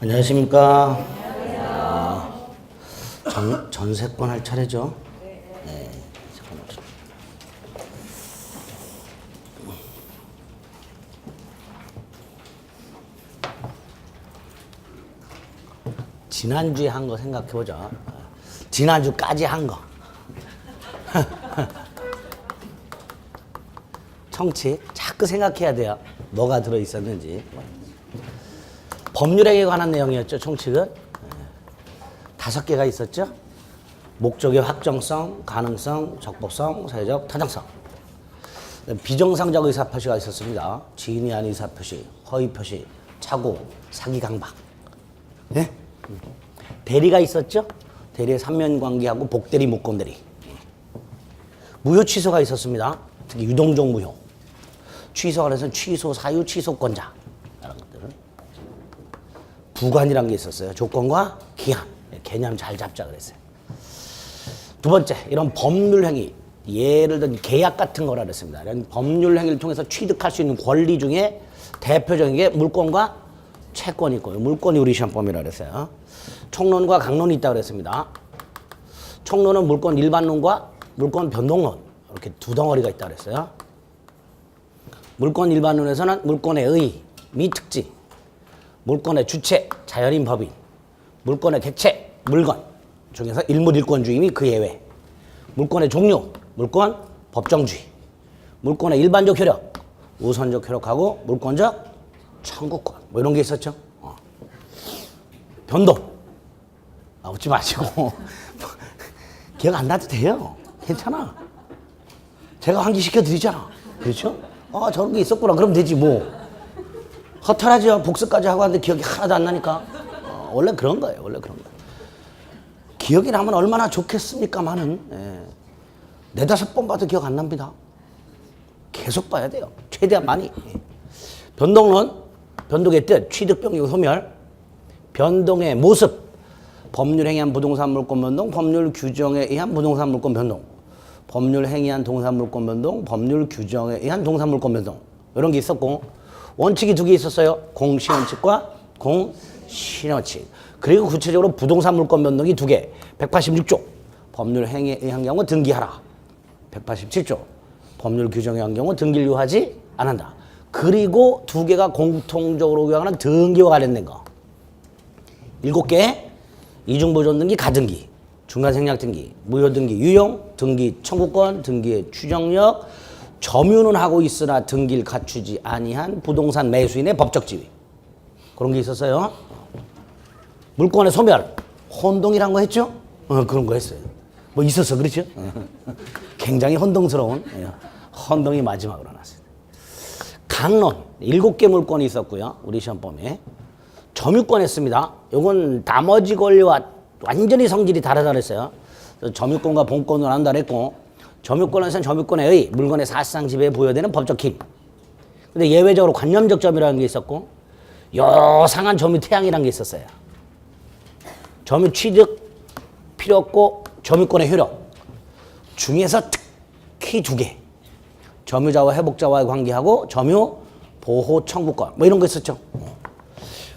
안녕하십니까. 전세권 할 차례죠. 네. 잠깐만요. 지난주에 한 거 생각해보자. 지난주까지 한 거. 청취 자꾸 생각해야 돼요. 뭐가 들어있었는지. 법률행위에 관한 내용이었죠. 총칙은 5개가 있었죠. 목적의 확정성, 가능성, 적법성, 사회적 타당성. 비정상적 의사표시가 있었습니다. 지인이 아닌 의사표시, 허위표시, 착오, 사기 강박. 네? 대리가 있었죠. 대리의 삼면관계하고 복대리, 목권대리. 무효 취소가 있었습니다. 특히 유동적 무효. 취소가 해서 취소 사유, 취소권자. 이런 것들을. 부관이라는 게 있었어요. 조건과 기한. 개념 잘 잡자 그랬어요. 두 번째, 이런 법률 행위. 예를 들어 계약 같은 거라 그랬습니다. 이런 법률 행위를 통해서 취득할 수 있는 권리 중에 대표적인 게 물권과 채권이 있고요. 물권이 우리 시험범위라 그랬어요. 총론과 강론이 있다고 그랬습니다. 총론은 물권 일반론과 물권 변동론. 이렇게 두 덩어리가 있다고 그랬어요. 물권 일반론에서는 물권의 의, 미 특징, 물권의 주체, 자연인 법인, 물권의 객체, 물건 중에서 일물일권주의 그 예외, 물권의 종류, 물권, 법정주의, 물권의 일반적 효력, 우선적 효력하고 물권적 청구권 뭐 이런 게 있었죠. 변동 웃지 마시고 기억 안 나도 돼요. 괜찮아. 제가 환기시켜 드리잖아. 그렇죠? 저런 게 있었구나. 그럼 되지 뭐. 허탈하죠. 복습까지 하고 왔는데 기억이 하나도 안 나니까. 원래 그런 거예요. 원래 그런 거예요. 기억이 나면 얼마나 좋겠습니까만은 4-5번 봐도 기억 안 납니다. 계속 봐야 돼요. 최대한 많이. 변동론, 변동의 뜻, 취득, 변경, 소멸, 변동의 모습, 법률 행위한 부동산 물권 변동, 법률 규정에 의한 부동산 물권 변동, 법률 행위한 동산 물권 변동, 법률 규정에 의한 동산 물권 변동 이런 게 있었고 원칙이 2개 있었어요. 공시원칙과 공신원칙. 그리고 구체적으로 부동산 물권 변동이 2개. 186조 법률 행위에 의한 경우 등기하라. 187조 법률 규정에 의한 경우 등기를 요하지 않는다. 그리고 2개가 공통적으로 요하는 등기와 관련된 거. 7개. 이중보존 등기, 가등기, 중간생략 등기, 무효 등기, 유용, 등기 청구권, 등기의 추정력, 점유는 하고 있으나 등기를 갖추지 아니한 부동산 매수인의 법적 지위. 그런 게 있었어요. 물권의 소멸, 혼동이란 거 했죠? 그런 거 했어요. 뭐 있었어, 그렇죠? 굉장히 혼동스러운 혼동이 마지막으로 나왔어요. 강론, 7개 물권이 있었고요. 우리 시험범위에. 점유권 했습니다. 이건 나머지 권리와 완전히 성질이 다르다 그랬어요. 점유권과 본권을 한다 그랬고, 점유권에서는 점유권의 의, 물건의 사실상 지배에 부여되는 법적 힘. 근데 예외적으로 관념적 점유라는 게 있었고, 요상한 점유 태양이라는 게 있었어요. 점유 취득, 필요 없고, 점유권의 효력. 중에서 특히 2개. 점유자와 회복자와의 관계하고, 점유 보호 청구권. 뭐 이런 거 있었죠.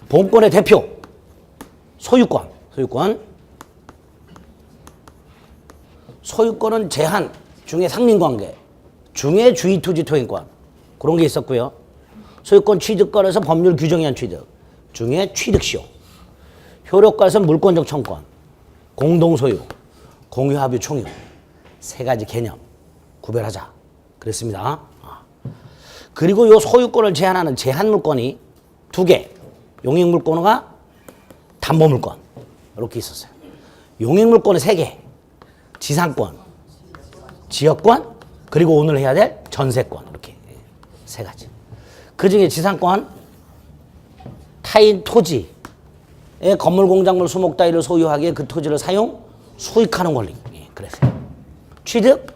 본권의 대표, 소유권. 소유권은 제한, 중에 상린관계, 중에 주의투지 토행권. 그런 게 있었고요. 소유권 취득권에서 법률 규정에 의한 취득, 중에 취득시효. 효력권에서 물권적 청권, 공동소유, 공유합의 총유. 3가지 개념 구별하자. 그랬습니다. 그리고 이 소유권을 제한하는 제한물권이 2개. 용익물권과 담보물권 이렇게 있었어요. 용익물권은 3개. 지상권, 지역권, 그리고 오늘 해야 될 전세권 이렇게 3가지. 그중에 지상권, 타인 토지의 건물, 공작물, 수목 따위를 소유하기에 그 토지를 사용, 수익하는 권리. 그랬어요. 취득,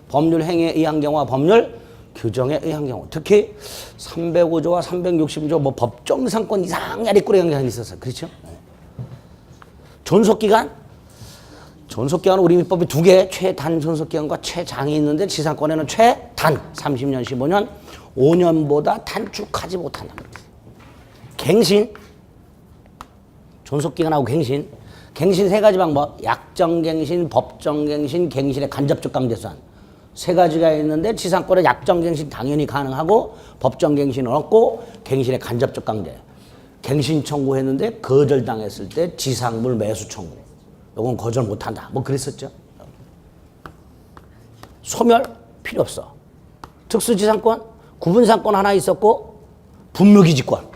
법률 행위에 의한 경우와 법률 규정에 의한 경우. 특히 305조와 360조 뭐 법정상권 이상 야리꾸레한 게 있었어요. 그렇죠? 존속기간? 존속기간은 우리 민법에 2개, 최단 존속기간과 최장이 있는데 지상권에는 최단 30년, 15년, 5년보다 단축하지 못한다. 갱신, 존속기간하고 갱신. 갱신 세 가지 방법. 약정갱신, 법정갱신, 갱신의 간접적 강제수환. 세 가지가 있는데 지상권은 약정갱신 당연히 가능하고 법정갱신은 없고 갱신의 간접적 강제. 갱신 청구했는데 거절당했을 때 지상물 매수 청구. 요건 거절 못한다. 뭐 그랬었죠. 소멸 필요 없어. 특수지상권, 구분상권 하나 있었고 분묘기지권.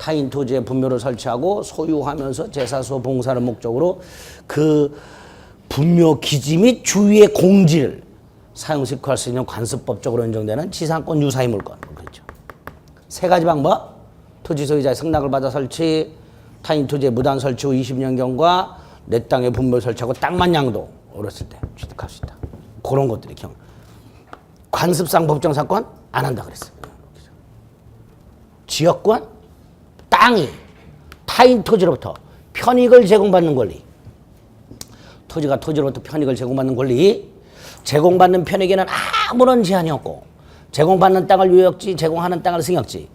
타인 토지에 분묘를 설치하고 소유하면서 제사소 봉사를 목적으로 그 분묘 기지 및 주위의 공지를 사용식할 수 있는 관습법적으로 인정되는 지상권 유사의 물건. 그렇죠. 세 가지 방법. 토지 소유자의 승낙을 받아 설치, 타인 토지에 무단 설치 후 20년경과 내 땅에 분묘를 설치하고 땅만 양도 어렸을 때 취득할 수 있다. 그런 것들이 관습상 법정 사건 안 한다 그랬어요. 지역권, 땅이 타인 토지로부터 편익을 제공받는 권리. 토지가 토지로부터 편익을 제공받는 권리. 제공받는 편익에는 아무런 제한이 없고 제공받는 땅을 유역지, 제공하는 땅을 승역지.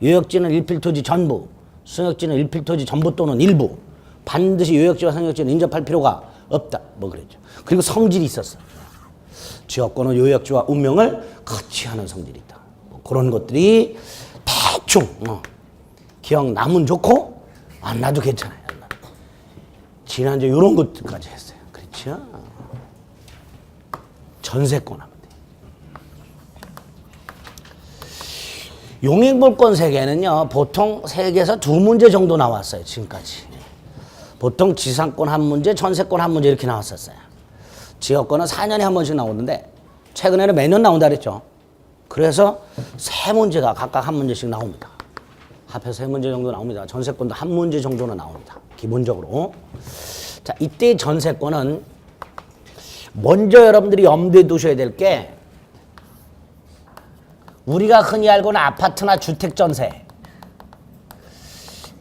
유역지는 일필토지 전부, 승역지는 일필토지 전부 또는 일부. 반드시 유역지와 승역지는 인접할 필요가 없다. 뭐 그랬죠. 그리고 성질이 있었어. 지역권은 유역지와 운명을 같이 하는 성질이 있다. 뭐 그런 것들이 대충 기억나면 좋고 안 나도 괜찮아요. 지난주에 이런 것들까지 했어요. 그렇죠? 전세권 하면 돼요. 용익물권 세계는요, 보통 3개에서 2문제 정도 나왔어요. 지금까지. 보통 지상권 한 문제, 전세권 한 문제 이렇게 나왔었어요. 지역권은 4년에 한 번씩 나오는데 최근에는 매년 나온다 그랬죠. 그래서 3문제가 각각 한 문제씩 나옵니다. 합해서 3문제 정도 나옵니다. 전세권도 한 문제 정도는 나옵니다. 기본적으로. 자, 이때 전세권은 먼저 여러분들이 염두에 두셔야 될 게 우리가 흔히 알고는 아파트나 주택 전세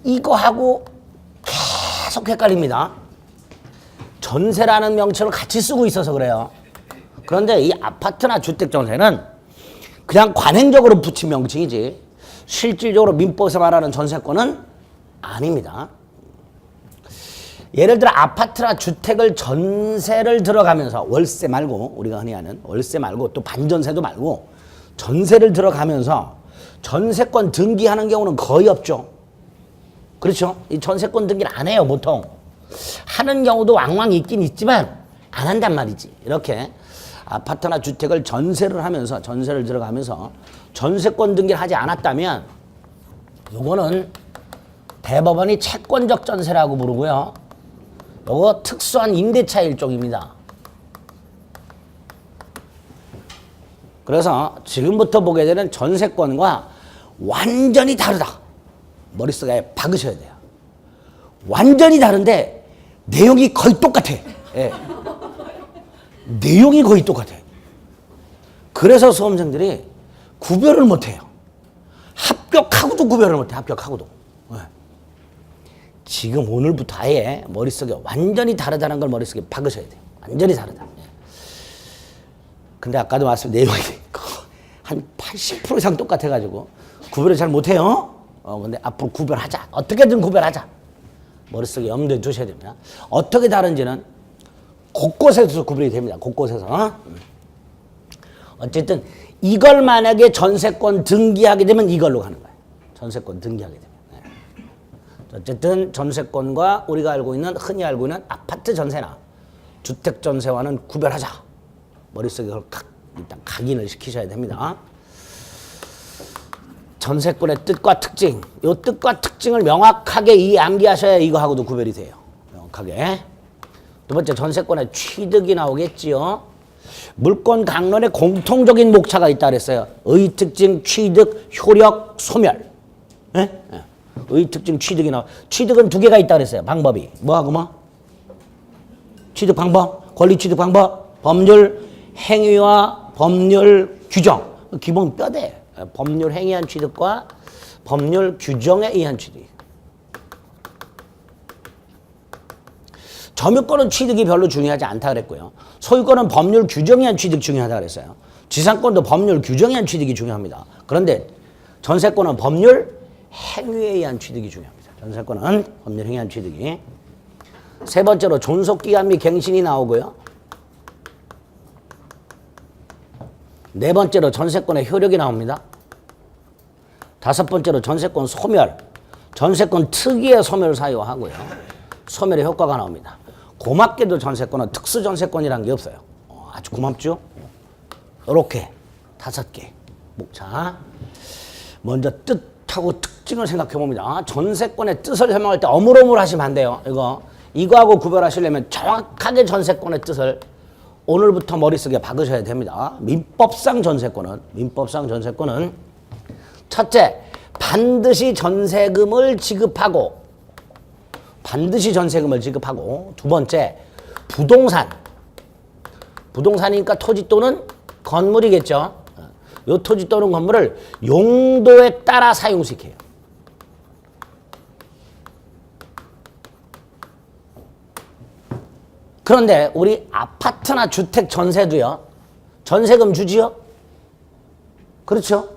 이거하고 계속 헷갈립니다. 전세라는 명칭을 같이 쓰고 있어서 그래요. 그런데 이 아파트나 주택 전세는 그냥 관행적으로 붙인 명칭이지 실질적으로 민법에서 말하는 전세권은 아닙니다. 예를 들어 아파트나 주택을 전세를 들어가면서 월세 말고 우리가 흔히 하는 월세 말고 또 반전세도 말고 전세를 들어가면서 전세권 등기하는 경우는 거의 없죠. 그렇죠? 이 전세권 등기를 안 해요. 보통 하는 경우도 왕왕 있긴 있지만 안 한단 말이지. 이렇게 아파트나 주택을 전세를 하면서 전세를 들어가면서 전세권 등기를 하지 않았다면 이거는 대법원이 채권적 전세라고 부르고요. 이거 특수한 임대차 일종입니다. 그래서 지금부터 보게 되는 전세권과 완전히 다르다. 머릿속에 박으셔야 돼요. 완전히 다른데 내용이 거의 똑같아. 예. 내용이 거의 똑같아. 그래서 수험생들이 구별을 못해요. 합격하고도 구별을 못해. 합격하고도. 예. 지금 오늘부터 아예 머릿속에 완전히 다르다는 걸 머릿속에 박으셔야 돼요. 완전히 다르다. 예. 근데 아까도 말씀드린 내용이 한 80% 이상 똑같아가지고 구별을 잘 못해요. 근데 앞으로 구별하자. 어떻게든 구별하자. 머릿속에 염두에 두셔야 됩니다. 어떻게 다른지는 곳곳에서 구별이 됩니다. 곳곳에서. 어쨌든 이걸 만약에 전세권 등기하게 되면 이걸로 가는 거예요. 전세권 등기하게 되면. 네. 어쨌든 전세권과 우리가 알고 있는 흔히 알고 있는 아파트 전세나 주택 전세와는 구별하자. 머릿속에 그걸 일단 각인을 시키셔야 됩니다. 전세권의 뜻과 특징, 이 뜻과 특징을 명확하게 암기하셔야 이거하고도 구별이 돼요. 명확하게. 두 번째, 전세권의 취득이 나오겠지요. 물권 강론에 공통적인 목차가 있다 그랬어요. 의 특징, 취득, 효력, 소멸. 예? 의 특징, 취득이 나와. 취득은 2개가 있다 그랬어요. 방법이. 뭐하고 뭐? 취득 방법, 권리 취득 방법, 법률 행위와 법률 규정. 기본 뼈대. 법률 행위에 의한 취득과 법률 규정에 의한 취득. 점유권은 취득이 별로 중요하지 않다 그랬고요. 소유권은 법률 규정에 의한 취득 중요하다 그랬어요. 지상권도 법률 규정에 의한 취득이 중요합니다. 그런데 전세권은 법률 행위에 의한 취득이 중요합니다. 전세권은 법률 행위한 취득이. 세 번째로 존속기간 및 갱신이 나오고요. 네 번째로 전세권의 효력이 나옵니다. 다섯 번째로 전세권 소멸, 전세권 특유의 소멸을 사유하고요. 소멸의 효과가 나옵니다. 고맙게도 전세권은 특수전세권이라는 게 없어요. 아주 고맙죠? 이렇게 5개. 자, 먼저 뜻하고 특징을 생각해 봅니다. 전세권의 뜻을 설명할 때 어물어물 하시면 안 돼요. 이거하고 구별하시려면 정확하게 전세권의 뜻을 오늘부터 머릿속에 박으셔야 됩니다. 민법상 전세권은 첫째, 반드시 전세금을 지급하고 두 번째, 부동산이니까 토지 또는 건물이겠죠. 이 토지 또는 건물을 용도에 따라 사용시켜요. 그런데 우리 아파트나 주택 전세도요. 전세금 주지요? 그렇죠?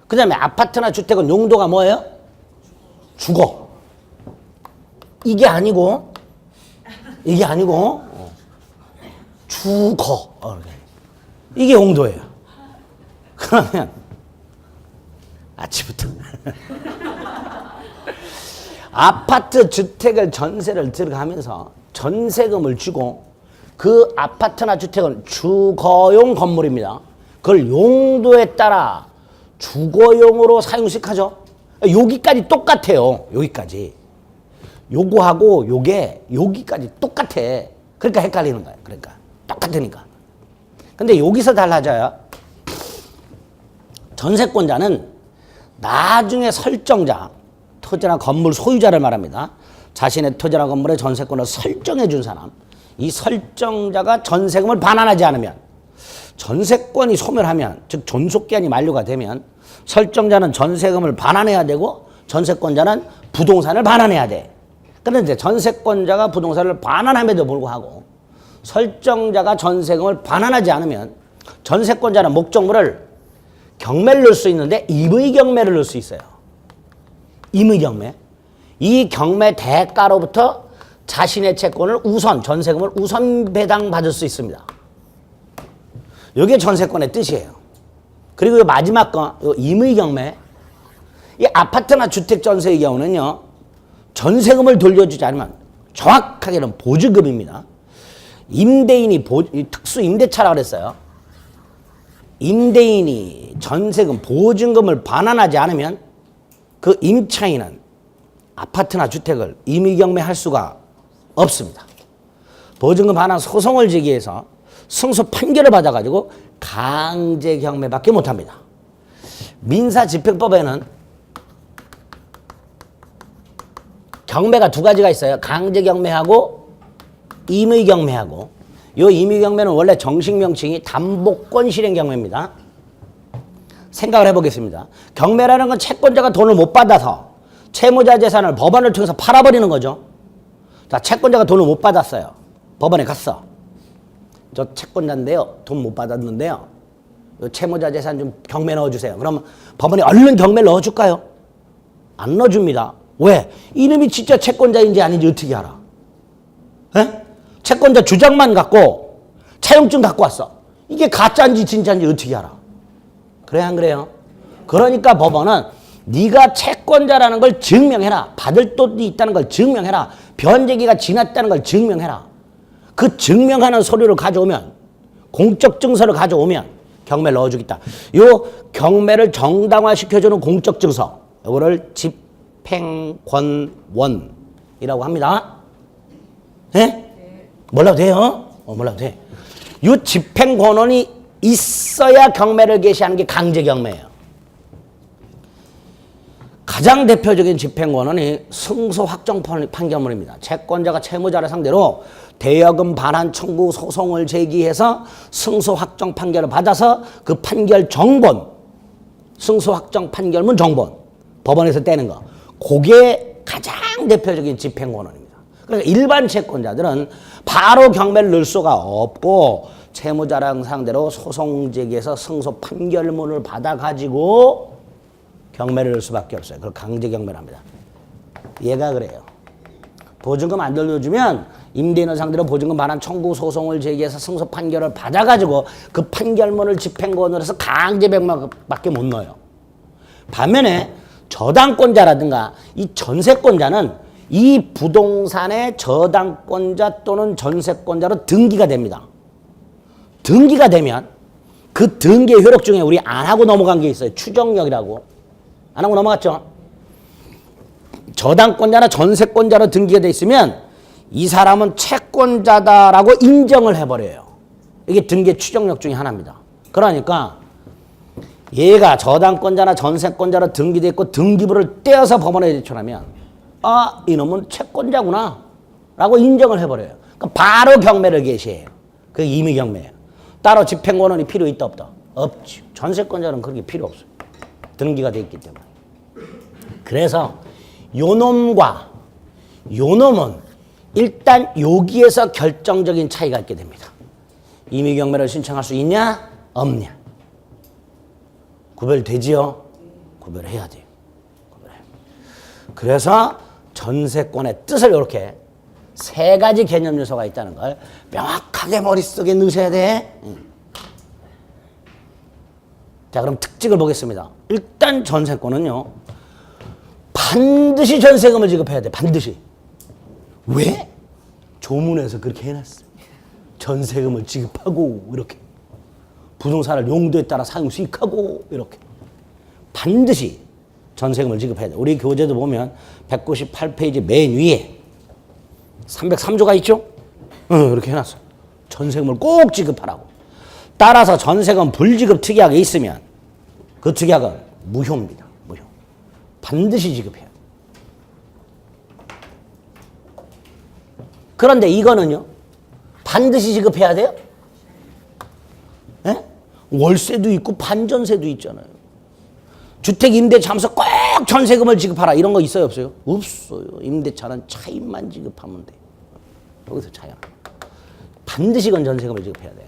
그 다음에 아파트나 주택은 용도가 뭐예요? 주거. 이게 아니고 주거. 이게 용도예요. 그러면 아침부터 아파트 주택을 전세를 들어가면서 전세금을 주고 그 아파트나 주택은 주거용 건물입니다. 그걸 용도에 따라 주거용으로 사용식하죠. 여기까지 똑같아요. 여기까지. 요거하고 요게 여기까지 똑같아. 그러니까 헷갈리는 거예요. 그러니까 똑같으니까. 근데 여기서 달라져요. 전세권자는 나중에 설정자, 토지나 건물 소유자를 말합니다. 자신의 토지나 건물의 전세권을 설정해 준 사람. 이 설정자가 전세금을 반환하지 않으면, 전세권이 소멸하면, 즉 존속기한이 만료가 되면 설정자는 전세금을 반환해야 되고 전세권자는 부동산을 반환해야 돼. 그런데 전세권자가 부동산을 반환함에도 불구하고 설정자가 전세금을 반환하지 않으면 전세권자는 목적물을 경매를 넣을 수 있는데 임의경매를 넣을 수 있어요. 임의경매. 이 경매 대가로부터 자신의 채권을 전세금을 우선 배당받을 수 있습니다. 이게 전세권의 뜻이에요. 그리고 마지막 거, 임의경매. 이 아파트나 주택 전세의 경우는요, 전세금을 돌려주지 않으면 정확하게는 보증금입니다. 임대인이 특수 임대차라고 그랬어요. 임대인이 전세금, 보증금을 반환하지 않으면 그 임차인은 아파트나 주택을 임의경매할 수가 없습니다. 보증금 반환 소송을 제기해서 승소 판결을 받아가지고 강제경매밖에 못합니다. 민사집행법에는 경매가 두 가지가 있어요. 강제경매하고 임의경매하고. 이 임의경매는 원래 정식 명칭이 담보권 실행경매입니다. 생각을 해보겠습니다. 경매라는 건 채권자가 돈을 못 받아서 채무자 재산을 법원을 통해서 팔아버리는 거죠. 자, 채권자가 돈을 못 받았어요. 법원에 갔어. 저 채권자인데요, 돈 못 받았는데요, 채무자 재산 좀 경매 넣어주세요. 그러면 법원이 얼른 경매를 넣어줄까요? 안 넣어줍니다. 왜? 이놈이 진짜 채권자인지 아닌지 어떻게 알아? 에? 채권자 주장만 갖고 차용증 갖고 왔어. 이게 가짜인지 진짜인지 어떻게 알아? 그래 안 그래요? 그러니까 법원은 네가 채권자라는 걸 증명해라. 받을 돈이 있다는 걸 증명해라. 변제기가 지났다는 걸 증명해라. 그 증명하는 서류를 가져오면, 공적 증서를 가져오면 경매를 넣어주겠다. 요 경매를 정당화시켜주는 공적 증서, 이거를 집행권원이라고 합니다. 예? 몰라도 돼요? 몰라도 돼. 이 집행권원이 있어야 경매를 개시하는 게 강제경매예요. 가장 대표적인 집행권원이 승소 확정 판결문입니다. 채권자가 채무자를 상대로 대여금 반환 청구 소송을 제기해서 승소 확정 판결을 받아서 그 판결 정본, 승소 확정 판결문 정본, 법원에서 떼는 거, 그게 가장 대표적인 집행권원입니다. 그러니까 일반 채권자들은 바로 경매를 넣을 수가 없고 채무자랑 상대로 소송 제기해서 승소 판결문을 받아가지고 경매를 넣을 수밖에 없어요. 그걸 강제경매를 합니다. 얘가 그래요. 보증금 안 돌려주면 임대인을 상대로 보증금 반환 청구 소송을 제기해서 승소 판결을 받아가지고 그 판결문을 집행권으로 해서 강제 백막밖에 못 넣어요. 반면에 저당권자라든가 이 전세권자는 이 부동산의 저당권자 또는 전세권자로 등기가 됩니다. 등기가 되면 그 등기의 효력 중에 우리 안 하고 넘어간 게 있어요. 추정력이라고. 안 하고 넘어갔죠? 저당권자나 전세권자로 등기가 돼 있으면 이 사람은 채권자다라고 인정을 해버려요. 이게 등기의 추정력 중에 하나입니다. 그러니까 얘가 저당권자나 전세권자로 등기돼 있고 등기부를 떼어서 법원에 제출하면 아, 이놈은 채권자구나 라고 인정을 해버려요. 그러니까 바로 경매를 개시해요. 그게 임의경매예요. 따로 집행권원이 필요 있다 없다? 없지. 전세권자는 그렇게 필요 없어요. 등기가 돼 있기 때문에. 그래서 요놈과 요놈은 일단 여기에서 결정적인 차이가 있게 됩니다. 임의경매를 신청할 수 있냐? 없냐? 구별되지요? 구별해야 돼요. 구별해요. 그래서 전세권의 뜻을 이렇게 세 가지 개념 요소가 있다는 걸 명확하게 머릿속에 넣으셔야 돼. 자, 그럼 특징을 보겠습니다. 일단 전세권은요, 반드시 전세금을 지급해야 돼. 반드시. 왜? 조문에서 그렇게 해놨어. 전세금을 지급하고 이렇게. 부동산을 용도에 따라 사용 수익하고 이렇게. 반드시 전세금을 지급해야 돼. 우리 교재도 보면 198페이지 맨 위에 303조가 있죠? 이렇게 해놨어. 전세금을 꼭 지급하라고. 따라서 전세금 불지급 특약이 있으면 그 특약은 무효입니다. 무효. 반드시 지급해야 돼. 그런데 이거는요, 반드시 지급해야 돼요? 에? 월세도 있고 반전세도 있잖아요. 주택 임대차 하면서 꼭 전세금을 지급하라 이런 거 있어요 없어요? 없어요. 임대차는 차입만 지급하면 돼. 여기서 차이야. 반드시 이건 전세금을 지급해야 돼요.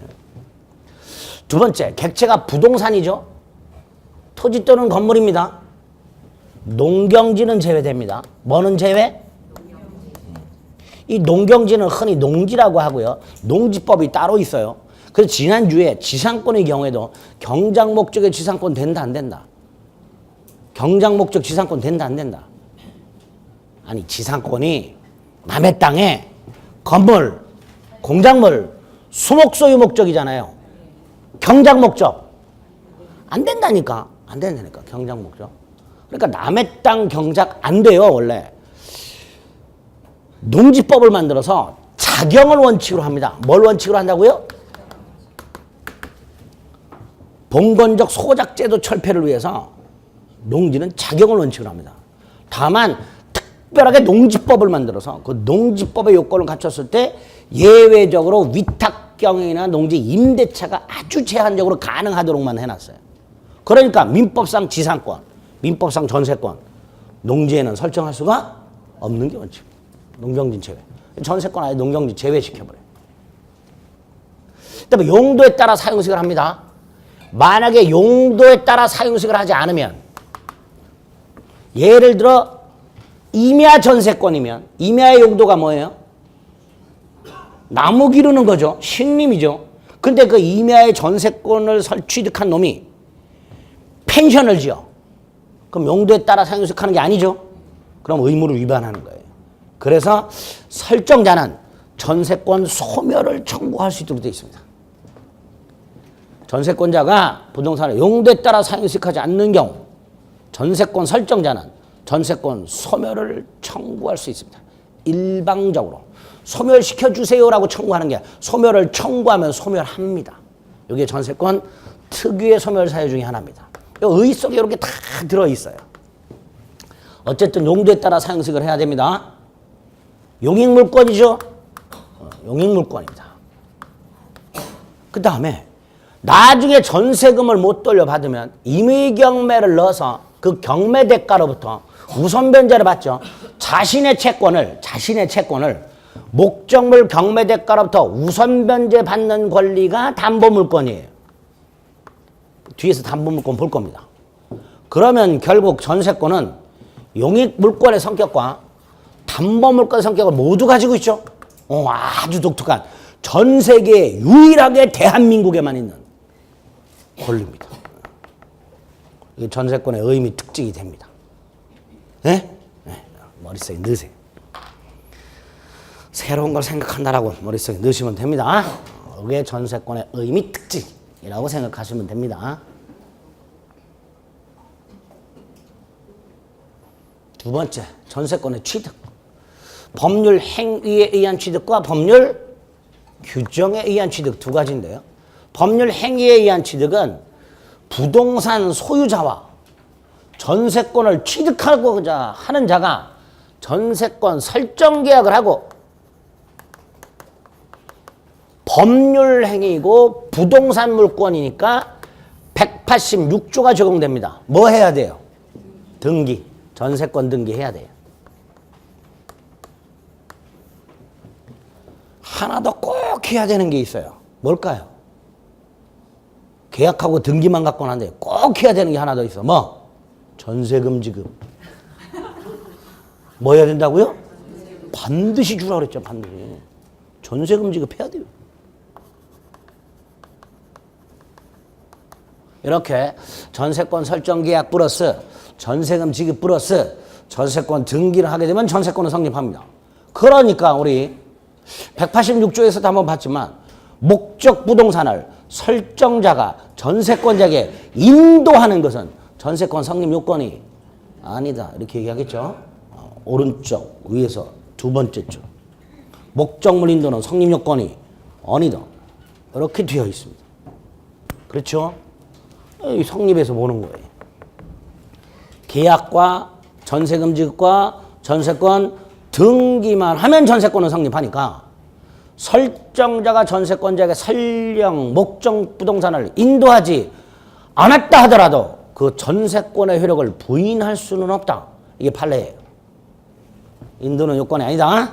두 번째, 객체가 부동산이죠. 토지 또는 건물입니다. 농경지는 제외됩니다. 뭐는 제외? 이 농경지는 흔히 농지라고 하고요. 농지법이 따로 있어요. 그래서 지난주에 지상권의 경우에도 경작 목적의 지상권 된다 안 된다? 경작 목적 지상권 된다 안 된다? 아니, 지상권이 남의 땅에 건물, 공작물, 수목 소유 목적이잖아요. 경작 목적 안 된다니까. 안 된다니까. 경작 목적. 그러니까 남의 땅 경작 안 돼요. 원래 농지법을 만들어서 작용을 원칙으로 합니다. 뭘 원칙으로 한다고요? 봉건적 소작제도 철폐를 위해서 농지는 작용을 원칙으로 합니다. 다만 특별하게 농지법을 만들어서 그 농지법의 요건을 갖췄을 때 예외적으로 위탁경이나 농지 임대차가 아주 제한적으로 가능하도록만 해놨어요. 그러니까 민법상 지상권, 민법상 전세권, 농지에는 설정할 수가 없는 게 원칙. 농경진 제외. 전세권 아예 농경진 제외시켜버려요. 그다음에 용도에 따라 사용식을 합니다. 만약에 용도에 따라 사용식을 하지 않으면, 예를 들어 임야 전세권이면 임야의 용도가 뭐예요? 나무 기르는 거죠. 신림이죠. 근데 그 임야의 전세권을 취득한 놈이 펜션을 지어. 그럼 용도에 따라 사용식하는 게 아니죠. 그럼 의무를 위반하는 거예요. 그래서 설정자는 전세권 소멸을 청구할 수 있도록 되어 있습니다. 전세권자가 부동산을 용도에 따라 사용식하지 않는 경우 전세권 설정자는 전세권 소멸을 청구할 수 있습니다. 일방적으로 소멸시켜주세요라고 청구하는 게 아니라 소멸을 청구하면 소멸합니다. 이게 전세권 특유의 소멸 사유 중에 하나입니다. 의 속에 이렇게 다 들어있어요. 어쨌든 용도에 따라 사용식을 해야 됩니다. 용익물권이죠. 용익물권입니다. 그 다음에 나중에 전세금을 못 돌려받으면 임의경매를 넣어서 그 경매 대가로부터 우선 변제를 받죠. 자신의 채권을 목적물 경매 대가로부터 우선 변제 받는 권리가 담보물권이에요. 뒤에서 담보물권 볼 겁니다. 그러면 결국 전세권은 용익물권의 성격과 담보물권 성격을 모두 가지고 있죠. 아주 독특한 전 세계에 유일하게 대한민국에만 있는 권리입니다. 이게 전세권의 의미 특징이 됩니다. 네? 네. 머릿속에 넣으세요. 새로운 걸 생각한다라고 머릿속에 넣으시면 됩니다. 이게 전세권의 의미 특징이라고 생각하시면 됩니다. 두 번째, 전세권의 취득. 법률 행위에 의한 취득과 법률 규정에 의한 취득 두 가지인데요. 법률 행위에 의한 취득은 부동산 소유자와 전세권을 취득하고자 하는 자가 전세권 설정 계약을 하고 법률 행위이고 부동산 물권이니까 186조가 적용됩니다. 뭐 해야 돼요? 등기. 전세권 등기해야 돼요. 하나 더 꼭 해야 되는 게 있어요. 뭘까요? 계약하고 등기만 갖고는 안 돼요. 꼭 해야 되는 게 하나 더 있어. 뭐? 전세금 지급. 뭐 해야 된다고요? 반드시 주라 그랬죠. 반드시. 전세금 지급해야 돼요. 이렇게 전세권 설정 계약 플러스 전세금 지급 플러스 전세권 등기를 하게 되면 전세권은 성립합니다. 그러니까 우리 186조에서도 한번 봤지만 목적 부동산을 설정자가 전세권자에게 인도하는 것은 전세권 성립 요건이 아니다. 이렇게 얘기하겠죠. 오른쪽 위에서 두 번째 줄. 목적물 인도는 성립 요건이 아니다. 이렇게 되어 있습니다. 그렇죠? 성립에서 보는 거예요. 계약과 전세금 지급과 전세권 등기만 하면 전세권은 성립하니까 설정자가 전세권자에게 설령 목적 부동산을 인도하지 않았다 하더라도 그 전세권의 효력을 부인할 수는 없다. 이게 판례예요. 인도는 요건이 아니다.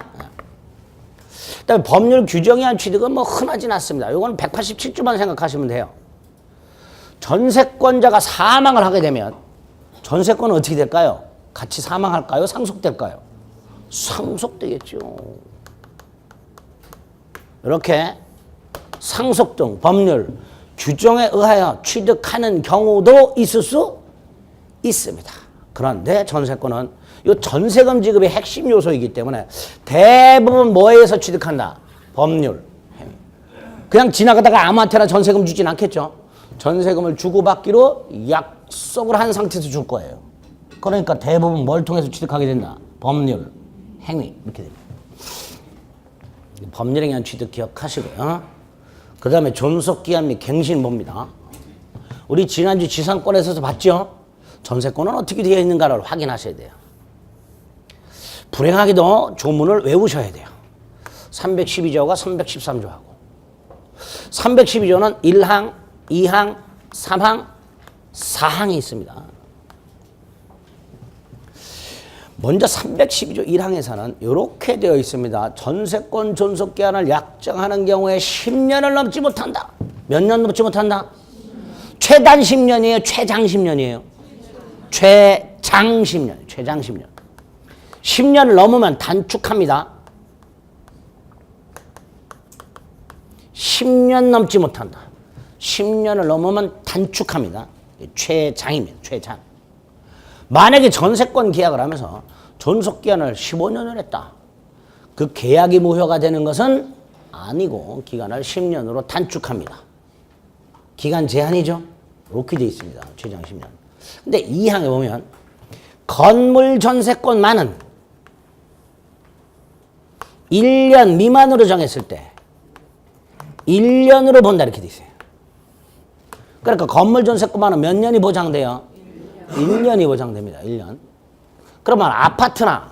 그다음에 법률 규정에 의한 취득은 뭐 흔하진 않습니다. 이건 187조만 생각하시면 돼요. 전세권자가 사망을 하게 되면 전세권은 어떻게 될까요? 같이 사망할까요? 상속될까요? 상속되겠죠. 이렇게 상속 등 법률 규정에 의하여 취득하는 경우도 있을 수 있습니다. 그런데 전세권은 이 전세금 지급의 핵심 요소이기 때문에 대부분 뭐에 의해서 취득한다? 법률. 그냥 지나가다가 아무한테나 전세금 주진 않겠죠. 전세금을 주고받기로 약속을 한 상태에서 줄 거예요. 그러니까 대부분 뭘 통해서 취득하게 된다? 법률, 행위 이렇게 됩니다. 법률에 의한 취득 기억하시고요. 그 다음에 존속기한 및 갱신 봅니다. 우리 지난주 지상권에서 봤죠? 전세권은 어떻게 되어 있는가를 확인하셔야 돼요. 불행하게도 조문을 외우셔야 돼요. 312조가 313조하고 312조는 1항, 2항, 3항, 4항이 있습니다. 먼저 312조 1항에서는 이렇게 되어 있습니다. 전세권 존속기한을 약정하는 경우에 10년을 넘지 못한다. 몇 년 넘지 못한다? 최단 10년이에요? 최장 10년이에요? 최장 10년. 최장 10년. 10년을 넘으면 단축합니다. 10년 넘지 못한다. 10년을 넘으면 단축합니다. 최장입니다. 최장. 만약에 전세권 계약을 하면서 존속기한을 15년을 했다. 그 계약이 무효가 되는 것은 아니고 기간을 10년으로 단축합니다. 기간 제한이죠. 이렇게 되어 있습니다. 최장 10년. 근데 이 항에 보면 건물 전세권만은 1년 미만으로 정했을 때 1년으로 본다 이렇게 되어 있어요. 그러니까 건물 전세권만은 몇 년이 보장돼요? 1년이 보장됩니다. 1년. 그러면 아파트나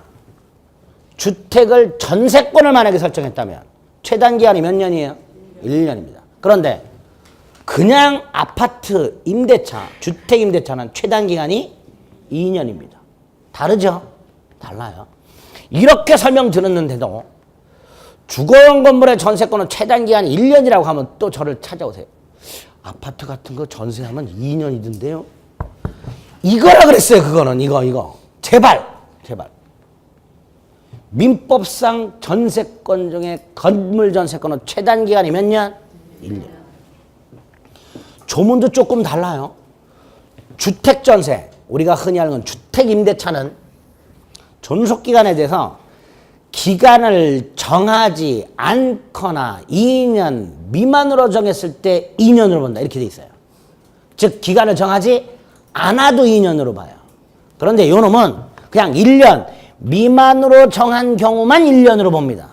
주택을 전세권을 만약에 설정했다면 최단 기한이 몇 년이에요? 1년입니다. 그런데 그냥 아파트 임대차, 주택 임대차는 최단 기간이 2년입니다. 다르죠? 달라요. 이렇게 설명 들었는데도 주거용 건물의 전세권은 최단 기한이 1년이라고 하면 또 저를 찾아오세요. 아파트 같은 거 전세하면 2년이던데요? 이거라 그랬어요. 그거는 이거 제발 민법상 전세권 중에 건물 전세권은 최단 기간이 몇 년? 1년. 조문도 조금 달라요. 주택 전세, 우리가 흔히 하는 건 주택 임대차는 존속 기간에 대해서 기간을 정하지 않거나 2년 미만으로 정했을 때 2년으로 본다. 이렇게 돼 있어요. 즉 기간을 정하지 않아도 2년으로 봐요. 그런데 요 놈은 그냥 1년 미만으로 정한 경우만 1년으로 봅니다.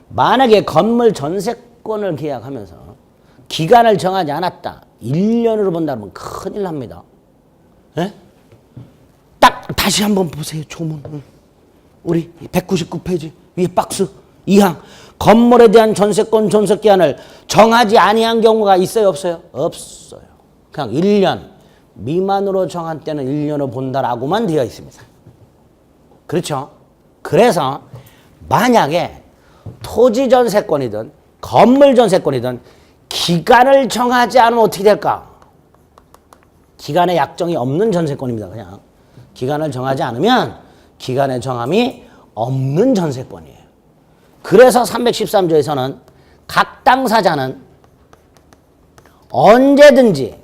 만약에 건물 전세권을 계약하면서 기간을 정하지 않았다. 1년으로 본다면 큰일 납니다. 예? 딱 다시 한번 보세요. 조문. 우리 199페이지 위에 박스 2항. 건물에 대한 전세권 존속기한을 정하지 아니한 경우가 있어요? 없어요? 없어요. 그냥 1년 미만으로 정한 때는 1년으로 본다라고만 되어 있습니다. 그렇죠? 그래서 만약에 토지 전세권이든 건물 전세권이든 기간을 정하지 않으면 어떻게 될까? 기간의 약정이 없는 전세권입니다. 그냥 기간을 정하지 않으면 기간의 정함이 없는 전세권이에요. 그래서 313조에서는 각 당사자는 언제든지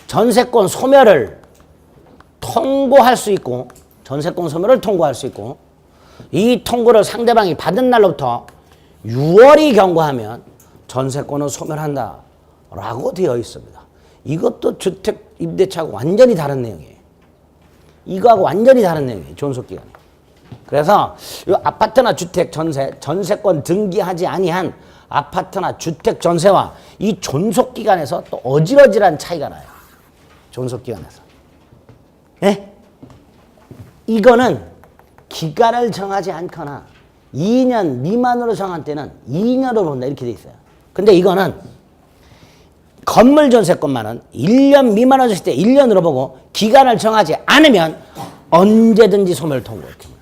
전세권 소멸을 통고할 수 있고 전세권 소멸을 통고할 수 있고 이 통고를 상대방이 받은 날로부터 6월이 경과하면 전세권을 소멸한다 라고 되어 있습니다. 이것도 주택 임대차하고 완전히 다른 내용이에요. 이거하고 완전히 다른 내용이에요. 존속기간이. 그래서 이 아파트나 주택 전세, 전세권 등기하지 아니한 아파트나 주택 전세와 이 존속기간에서 또 어질어질한 차이가 나요. 존속기간에서. 예? 이거는 기간을 정하지 않거나 2년 미만으로 정한 때는 2년으로 본다 이렇게 돼 있어요. 근데 이거는 건물 전세권만은 1년 미만으로 줬을 때 1년으로 보고 기간을 정하지 않으면 언제든지 소멸 통고 이렇게 합니다.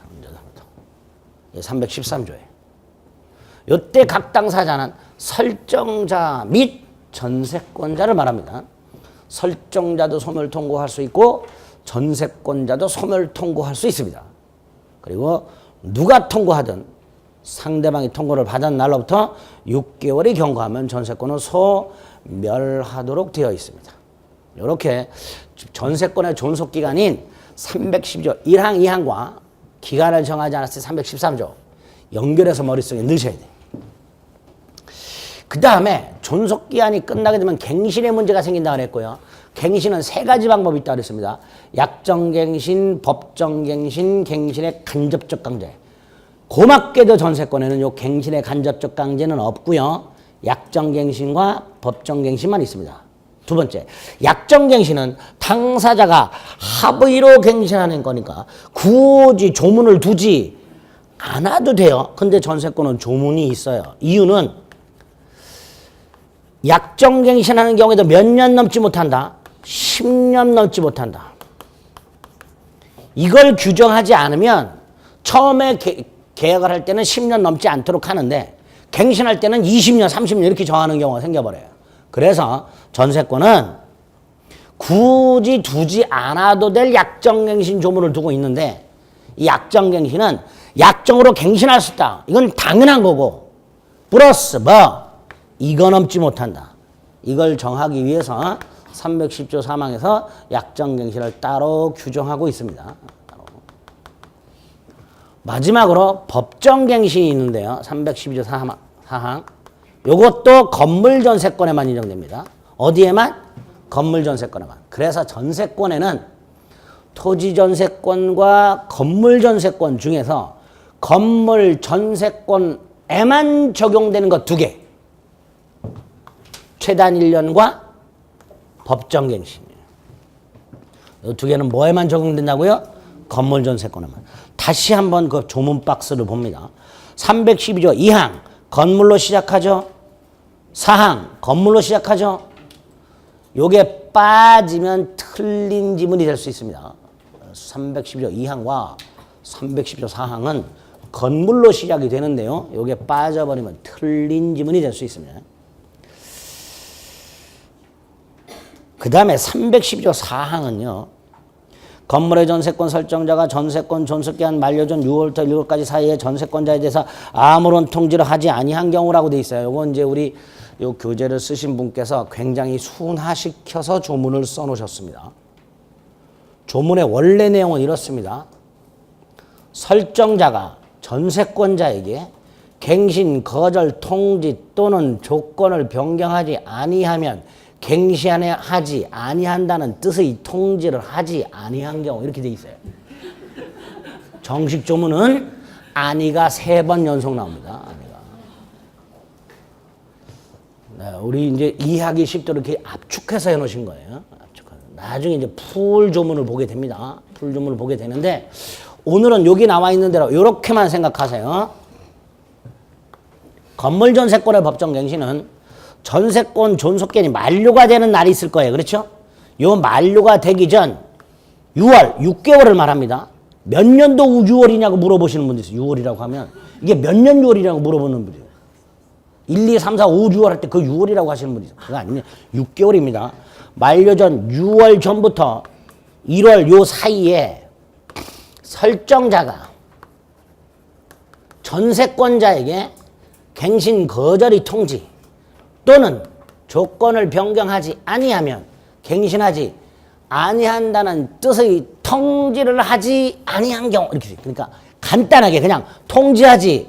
313조에. 이때 각 당사자는 설정자 및 전세권자를 말합니다. 설정자도 소멸 통고할 수 있고 전세권자도 소멸 통고할 수 있습니다. 그리고 누가 통고하든 상대방이 통고를 받은 날로부터 6개월이 경과하면 전세권은 소멸하도록 되어 있습니다. 이렇게 전세권의 존속기간인 312조 1항 2항과 기간을 정하지 않았을 때 313조 연결해서 머릿속에 넣으셔야 돼요. 그 다음에 존속기한이 끝나게 되면 갱신의 문제가 생긴다고 그랬고요. 갱신은 세 가지 방법이 있다고 그랬습니다. 약정갱신, 법정갱신, 갱신의 간접적 강제. 고맙게도 전세권에는 요 갱신의 간접적 강제는 없고요. 약정갱신과 법정갱신만 있습니다. 두 번째, 약정갱신은 당사자가 합의로 갱신하는 거니까 굳이 조문을 두지 않아도 돼요. 근데 전세권은 조문이 있어요. 이유는 약정갱신하는 경우에도 몇 년 넘지 못한다? 10년 넘지 못한다. 이걸 규정하지 않으면 처음에 계약을 할 때는 10년 넘지 않도록 하는데 갱신할 때는 20년, 30년 이렇게 정하는 경우가 생겨버려요. 그래서 전세권은 굳이 두지 않아도 될 약정갱신 조문을 두고 있는데 이 약정갱신은 약정으로 갱신할 수 있다. 이건 당연한 거고 플러스 이거 넘지 못한다. 이걸 정하기 위해서 310조 3항에서 약정갱신을 따로 규정하고 있습니다. 마지막으로 법정갱신이 있는데요. 312조 4항. 요것도 건물전세권에만 인정됩니다. 어디에만? 건물전세권에만. 그래서 전세권에는 토지전세권과 건물전세권 중에서 건물전세권에만 적용되는 것 두 개. 최단 1년과 법정갱신이에요. 이 두 개는 뭐에만 적용된다고요? 건물전세권에만. 다시 한번 그 조문 박스를 봅니다. 312조 2항 건물로 시작하죠. 4항 건물로 시작하죠. 요게 빠지면 틀린 지문이 될 수 있습니다. 312조 2항과 310조 4항은 건물로 시작이 되는데요. 요게 빠져버리면 틀린 지문이 될 수 있습니다. 그 다음에 312조 4항은요. 건물의 전세권 설정자가 전세권 존속기한 만료 전 6월부터 1월까지 사이에 전세권자에 대해서 아무런 통지를 하지 아니한 경우라고 돼 있어요. 이건 이제 우리 요 교재를 쓰신 분께서 굉장히 순화시켜서 조문을 써 놓으셨습니다. 조문의 원래 내용은 이렇습니다. 설정자가 전세권자에게 갱신, 거절, 통지 또는 조건을 변경하지 아니하면 갱신하지 아니한다는 뜻의 통지를 하지 아니한 경우 이렇게 돼 있어요. 정식 조문은 아니가 3번 연속 나옵니다. 아니가. 네, 우리 이제 이해하기 쉽도록 이렇게 압축해서 해놓으신 거예요. 압축해서. 나중에 이제 풀 조문을 보게 됩니다. 풀 조문을 보게 되는데 오늘은 여기 나와 있는 대로 이렇게만 생각하세요. 건물 전세권의 법정 갱신은 전세권 존속기한이 만료가 되는 날이 있을 거예요. 그렇죠? 요 만료가 되기 전 6월, 6개월을 말합니다. 몇 년도 6월이냐고 물어보시는 분도 있어요. 6월이라고 하면 이게 몇 년 6월이냐고 물어보는 분이에요. 1, 2, 3, 4, 5, 6월 할 때 그 6월이라고 하시는 분이 있어요. 그거 아니에요. 6개월입니다. 만료 전 6월 전부터 1월 요 사이에 설정자가 전세권자에게 갱신 거절의 통지 또는 조건을 변경하지 아니하면 갱신하지 아니한다는 뜻의 통지를 하지 아니한 경우 이렇게 돼요. 그러니까 간단하게 그냥 통지하지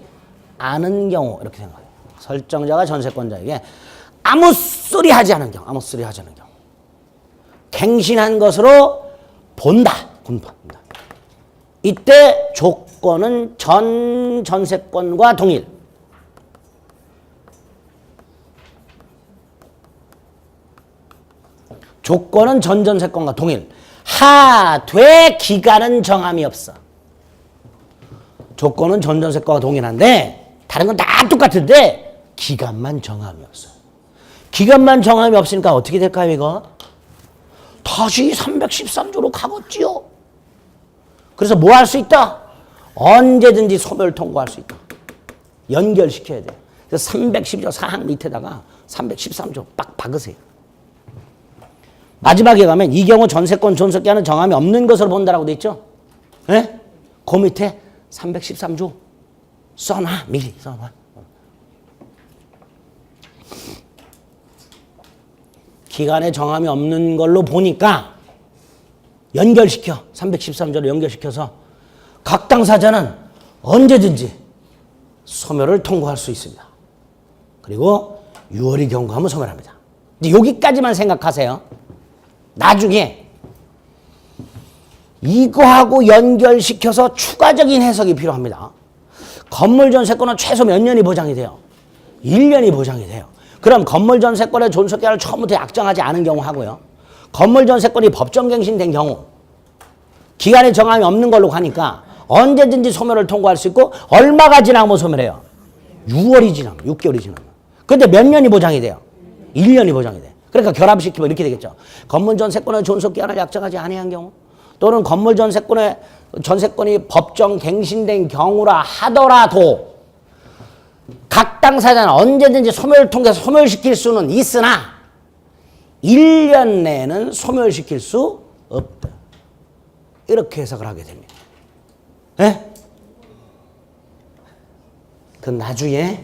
않은 경우 이렇게 생각해요. 설정자가 전세권자에게 아무 소리 하지 않은 경우, 아무 소리 하지 않은 경우 갱신한 것으로 본다. 이때 조건은 전 전세권과 동일. 조건은 전 전세권과 동일. 하되 기간은 정함이 없어. 조건은 전 전세권과 동일한데 다른 건 다 똑같은데 기간만 정함이 없어. 기간만 정함이 없으니까 어떻게 될까요, 이거? 다시 313조로 가겠지요. 그래서 뭐 할 수 있다? 언제든지 소멸 통고할 수 있다. 연결시켜야 돼. 그래서 312조 사항 밑에다가 313조 빡 박으세요. 마지막에 가면 이 경우 전세권 존속기한은 정함이 없는 것으로 본다라고 돼 있죠? 예? 그 밑에 313조 써놔. 미리 써놔. 기간에 정함이 없는 걸로 보니까 연결시켜. 313조로 연결시켜서 각 당사자는 언제든지 소멸을 통고할 수 있습니다. 그리고 6월이 경고하면 소멸합니다. 이제 여기까지만 생각하세요. 나중에 이거하고 연결시켜서 추가적인 해석이 필요합니다. 건물 전세권은 최소 몇 년이 보장이 돼요? 1년이 보장이 돼요. 그럼 건물 전세권의 존속기한을 처음부터 약정하지 않은 경우 하고요. 건물 전세권이 법정갱신된 경우 기간에 정함이 없는 걸로 가니까 언제든지 소멸을 통고할 수 있고 얼마가 지나면 소멸해요? 6월이 지나면, 6개월이 지나면. 근데 몇 년이 보장이 돼요? 1년이 보장이 돼요. 그러니까 결합시키면 이렇게 되겠죠. 건물 전세권의 존속기한을 약정하지 아니한 경우 또는 건물 전세권이 법정 갱신된 경우라 하더라도 각 당사자는 언제든지 소멸을 통해서 소멸시킬 수는 있으나 1년 내에는 소멸시킬 수 없다. 이렇게 해석을 하게 됩니다. 예? 그 나중에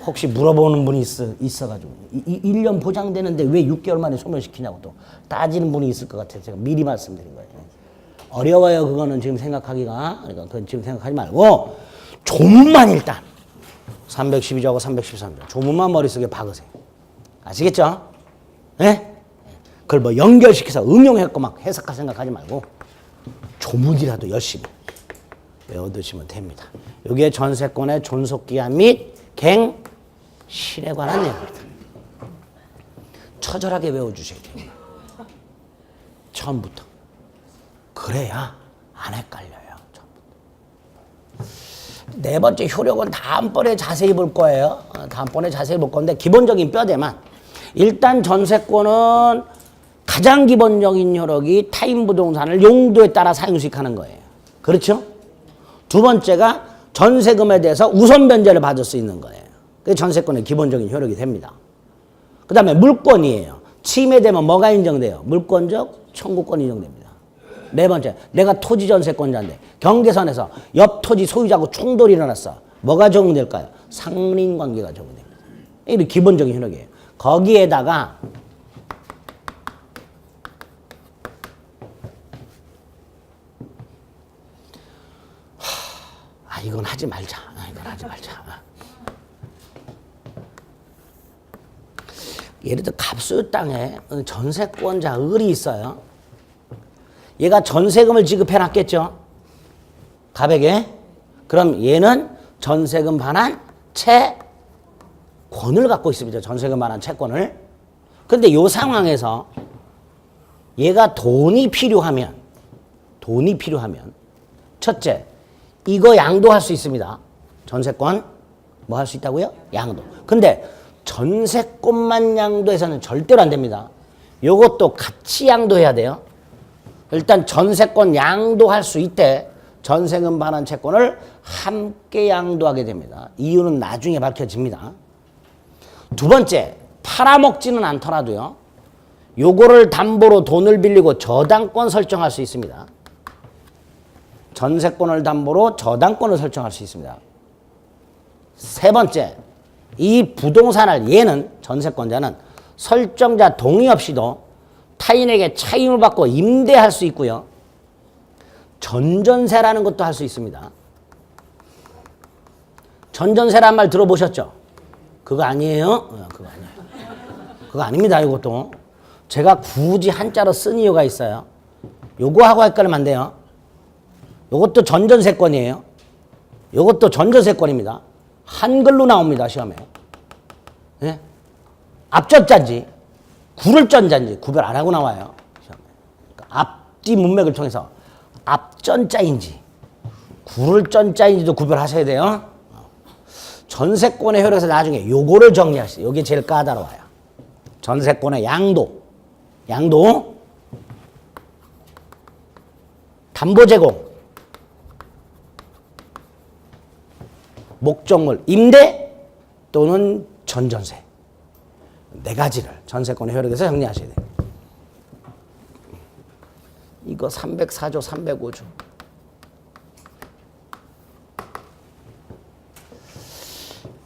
혹시 물어보는 분이 있어가지고 1년 보장되는데 왜 6개월 만에 소멸시키냐고 또 따지는 분이 있을 것 같아서 제가 미리 말씀드린 거예요. 어려워요. 그거는 지금 생각하기가. 그러니까 그건 지금 생각하지 말고 조문만 일단 312조하고 313조 조문만 머릿속에 박으세요. 아시겠죠? 예? 그걸 뭐 연결시켜서 응용했고 막 해석할 생각하지 말고 조문이라도 열심히 외워두시면 됩니다. 이게 전세권의 존속기한 및 갱신에 관한 내용입니다. 처절하게 외워주셔야 돼요. 처음부터. 그래야 안 헷갈려요. 처음부터. 네 번째 효력은 다음번에 자세히 볼 거예요. 다음번에 자세히 볼 건데 기본적인 뼈대만. 일단 전세권은 가장 기본적인 효력이 타인 부동산을 용도에 따라 사용수익하는 거예요. 그렇죠? 두 번째가 전세금에 대해서 우선 변제를 받을 수 있는 거예요. 그게 전세권의 기본적인 효력이 됩니다. 그 다음에 물권이에요. 침해되면 뭐가 인정돼요? 물권적 청구권이 인정됩니다. 네 번째, 내가 토지 전세권자인데 경계선에서 옆 토지 소유자하고 충돌이 일어났어. 뭐가 적용될까요? 상린관계가 적용됩니다. 이게 기본적인 효력이에요. 거기에다가 이건 하지 말자. 이건 하지 말자. 예를 들어 갑소유 땅에 전세권자 을이 있어요. 얘가 전세금을 지급해 놨겠죠. 갑에게. 그럼 얘는 전세금 반환 채권을 갖고 있습니다. 전세금 반환 채권을. 근데 이 상황에서 얘가 돈이 필요하면 첫째, 이거 양도할 수 있습니다. 전세권 뭐 할 수 있다고요? 양도. 근데 전세권만 양도해서는 절대로 안 됩니다. 요것도 같이 양도해야 돼요. 일단 전세권 양도할 수 있대. 전세금 반환 채권을 함께 양도하게 됩니다. 이유는 나중에 밝혀집니다. 두 번째, 팔아먹지는 않더라도요. 요거를 담보로 돈을 빌리고 저당권 설정할 수 있습니다. 전세권을 담보로 저당권을 설정할 수 있습니다. 세 번째, 이 부동산을 얘는 전세권자는 설정자 동의 없이도 타인에게 차임을 받고 임대할 수 있고요. 전전세라는 것도 할 수 있습니다. 전전세란 말 들어보셨죠? 그거 아니에요? 그거 아니에요. 그거 아닙니다. 이것도. 제가 굳이 한자로 쓴 이유가 있어요. 요거하고 헷갈리면 안 돼요. 요것도 전전세권이에요. 요것도 전전세권입니다. 한글로 나옵니다. 시험에. 네? 앞전자인지 구를 전자인지 구별 안 하고 나와요. 시험에. 그러니까 앞뒤 문맥을 통해서 앞전자인지 구를 전자인지도 구별하셔야 돼요. 전세권의 효력에서 나중에 요거를 정리하시죠. 요게 제일 까다로워요. 전세권의 양도, 담보 제공, 목적물, 임대 또는 전전세. 네 가지를 전세권의 효력에서 정리하셔야 돼요. 이거 304조, 305조.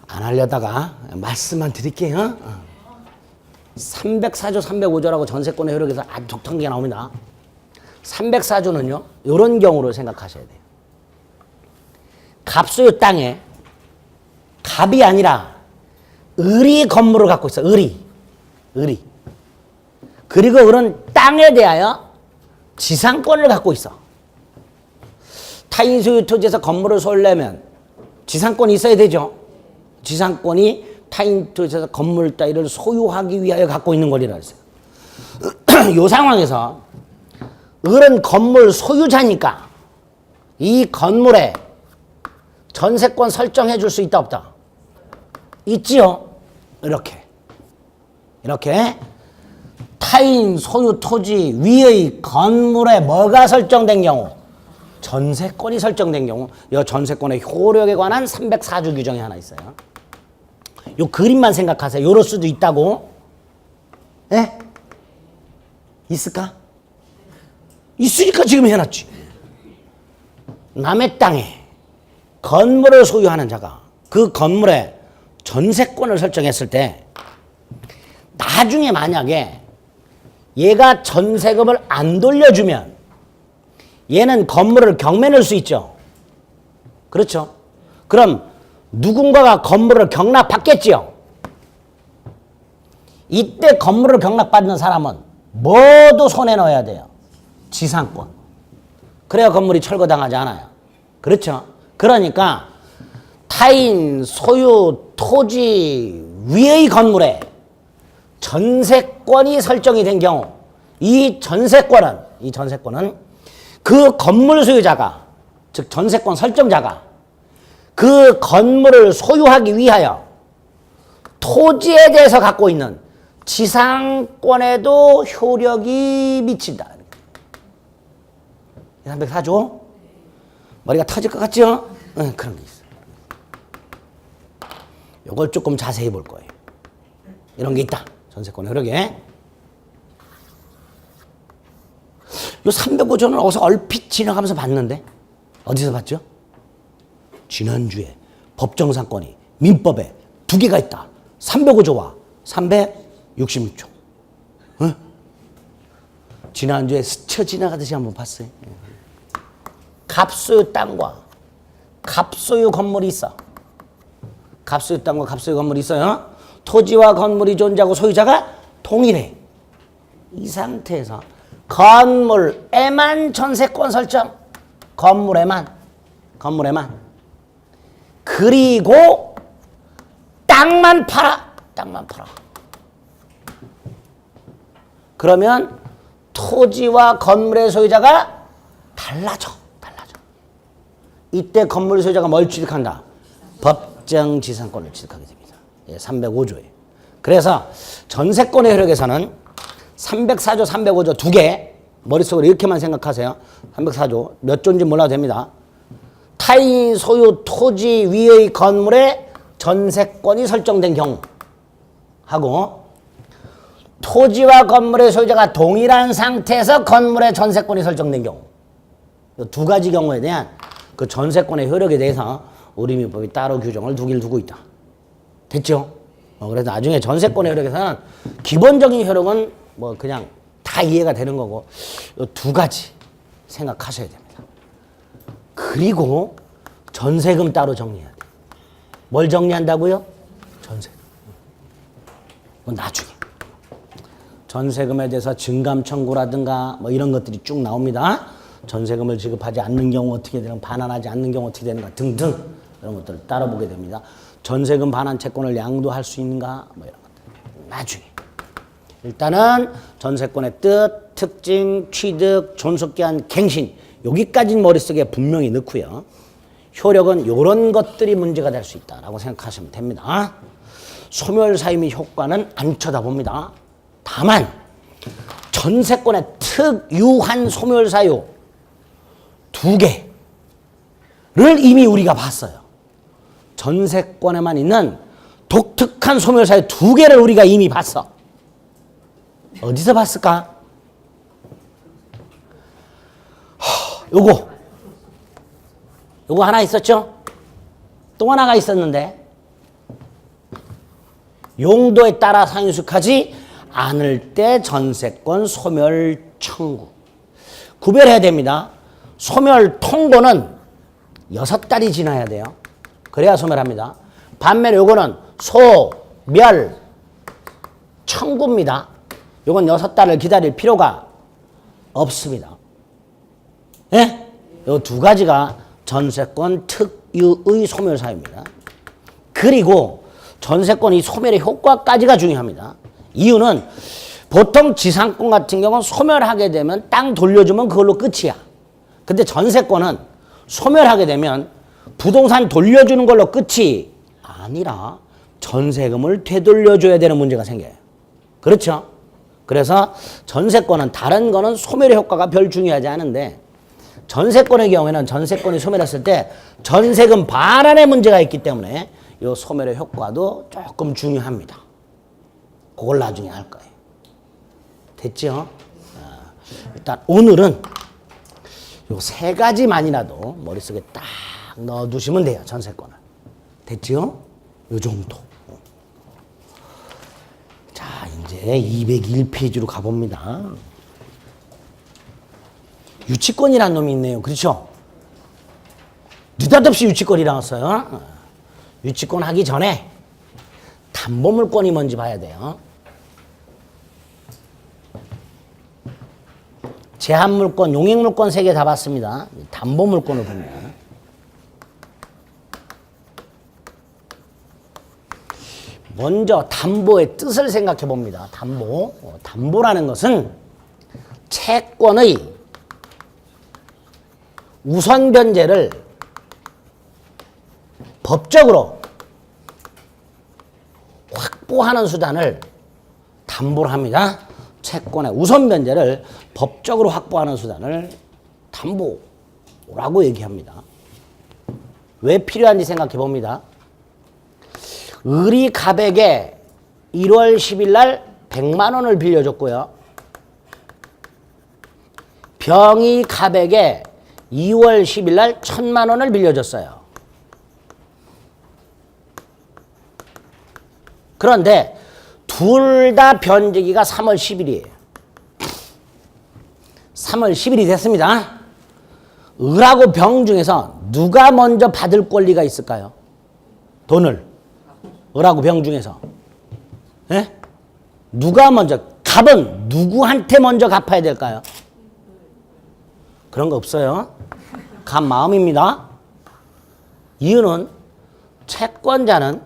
안 하려다가 말씀만 드릴게요. 304조, 305조라고 전세권의 효력에서 아주 독특한 게 나옵니다. 304조는요, 이런 경우를 생각하셔야 돼요. 갑소유 땅에 갑이 아니라 을이 건물을 갖고 있어. 을이. 그리고 을은 땅에 대하여 지상권을 갖고 있어. 타인 소유 토지에서 건물을 소유하려면 지상권이 있어야 되죠. 지상권이 타인 토지에서 건물 따위를 소유하기 위하여 갖고 있는 권리라 했어요. 이 상황에서 을은 건물 소유자니까 이 건물에 전세권 설정해 줄 수 있다 없다? 있지요. 이렇게 타인 소유 토지 위의 건물에 뭐가 설정된 경우? 전세권이 설정된 경우 이 전세권의 효력에 관한 304조 규정이 하나 있어요. 요 그림만 생각하세요. 요럴 수도 있다고. 예? 있을까? 있으니까 지금 해놨지. 남의 땅에 건물을 소유하는 자가 그 건물에 전세권을 설정했을 때 나중에 만약에 얘가 전세금을 안 돌려주면 얘는 건물을 경매낼 수 있죠. 그렇죠? 그럼 누군가가 건물을 경락받겠지요. 이때 건물을 경락받는 사람은 뭐도 손에 넣어야 돼요. 지상권. 그래야 건물이 철거당하지 않아요. 그렇죠? 그러니까 타인 소유 토지 위의 건물에 전세권이 설정이 된 경우 이 전세권은 그 건물 소유자가 즉 전세권 설정자가 그 건물을 소유하기 위하여 토지에 대해서 갖고 있는 지상권에도 효력이 미친다. 304조? 머리가 터질 것 같죠? 응, 그런 게 있어. 요걸 조금 자세히 볼 거예요. 이런 게 있다. 전세권 효력에. 요 305조는 어디서 얼핏 지나가면서 봤는데 어디서 봤죠? 지난주에 법정사건이 민법에 두 개가 있다. 305조와 366조. 어? 지난주에 스쳐 지나가듯이 한번 봤어요. 갑소유 땅과 갑소유 건물이 있어. 갑소유 땅과 갑소유 건물이 있어요. 토지와 건물이 존재하고 소유자가 동일해. 이 상태에서 건물에만 전세권 설정. 건물에만. 그리고 땅만 팔아. 그러면 토지와 건물의 소유자가 달라져. 이때 건물 소유자가 뭘 취득한다? 법정지상권을 취득하게 됩니다. 305조에. 그래서 전세권의 효력에서는 304조, 305조 두 개, 머릿속으로 이렇게만 생각하세요. 304조, 몇 조인지 몰라도 됩니다. 타인 소유 토지 위의 건물에 전세권이 설정된 경우 하고, 토지와 건물의 소유자가 동일한 상태에서 건물에 전세권이 설정된 경우, 이 두 가지 경우에 대한 그 전세권의 효력에 대해서 우리 민법이 따로 규정을 두고 있다. 됐죠? 그래서 나중에 전세권의 효력에서는 기본적인 효력은 뭐 그냥 다 이해가 되는 거고, 이 두 가지 생각하셔야 됩니다. 그리고 전세금 따로 정리해야 돼. 뭘 정리한다고요? 전세금. 나중에. 전세금에 대해서 증감 청구라든가 뭐 이런 것들이 쭉 나옵니다. 전세금을 지급하지 않는 경우 어떻게 되는, 반환하지 않는 경우 어떻게 되는가 등등 이런 것들을 따라 보게 됩니다. 전세금 반환 채권을 양도할 수 있는가 뭐 이런 것들 나중에. 일단은 전세권의 뜻, 특징, 취득, 존속기한, 갱신 여기까지는 머릿속에 분명히 넣고요. 효력은 이런 것들이 문제가 될 수 있다라고 생각하시면 됩니다. 소멸사유 및 효과는 안 쳐다봅니다. 다만 전세권의 특유한 소멸사유 두 개를 이미 우리가 봤어요. 전세권에만 있는 독특한 소멸사유 두 개를 우리가 이미 봤어. 어디서 봤을까? 요거 하나 있었죠? 또 하나가 있었는데, 용도에 따라 상환수익하지 않을 때 전세권 소멸 청구. 구별해야 됩니다. 소멸 통고는 6달이 지나야 돼요. 그래야 소멸합니다. 반면에 요거는 소멸 청구입니다. 요건 6달을 기다릴 필요가 없습니다. 예? 요 두 가지가 전세권 특유의 소멸사유입니다. 그리고 전세권 이 소멸의 효과까지가 중요합니다. 이유는 보통 지상권 같은 경우는 소멸하게 되면 땅 돌려주면 그걸로 끝이야. 근데 전세권은 소멸하게 되면 부동산 돌려주는 걸로 끝이 아니라 전세금을 되돌려줘야 되는 문제가 생겨요. 그렇죠? 그래서 전세권은 다른 거는 소멸의 효과가 별 중요하지 않은데, 전세권의 경우에는 전세권이 소멸했을 때 전세금 반환의 문제가 있기 때문에 이 소멸의 효과도 조금 중요합니다. 그걸 나중에 할 거예요. 됐죠? 일단 오늘은 요 세 가지만이라도 머릿속에 딱 넣어두시면 돼요. 전세권을. 됐죠? 요 정도. 자, 이제 201페이지로 가봅니다. 유치권이라는 놈이 있네요. 그렇죠? 느닷없이 유치권이 나왔어요. 유치권 하기 전에 담보물권이 뭔지 봐야 돼요. 제한물권, 용익물권 3개 다 봤습니다. 담보물권을 봅니다. 먼저 담보의 뜻을 생각해 봅니다. 담보라는 것은 채권의 우선 변제를 법적으로 확보하는 수단을 담보로 합니다. 채권의 우선 변제를 법적으로 확보하는 수단을 담보라고 얘기합니다. 왜 필요한지 생각해 봅니다. 을이 갑에게 1월 10일 날 100만 원을 빌려줬고요. 병이 갑에게 2월 10일 날 1,000만 원을 빌려줬어요. 그런데 둘 다 변제기가 3월 10일이에요. 3월 10일이 됐습니다. 을하고 병 중에서 누가 먼저 받을 권리가 있을까요? 돈을. 을하고 병 중에서. 예? 누가 먼저, 갑은 누구한테 먼저 갚아야 될까요? 그런 거 없어요. 갑 마음입니다. 이유는 채권자는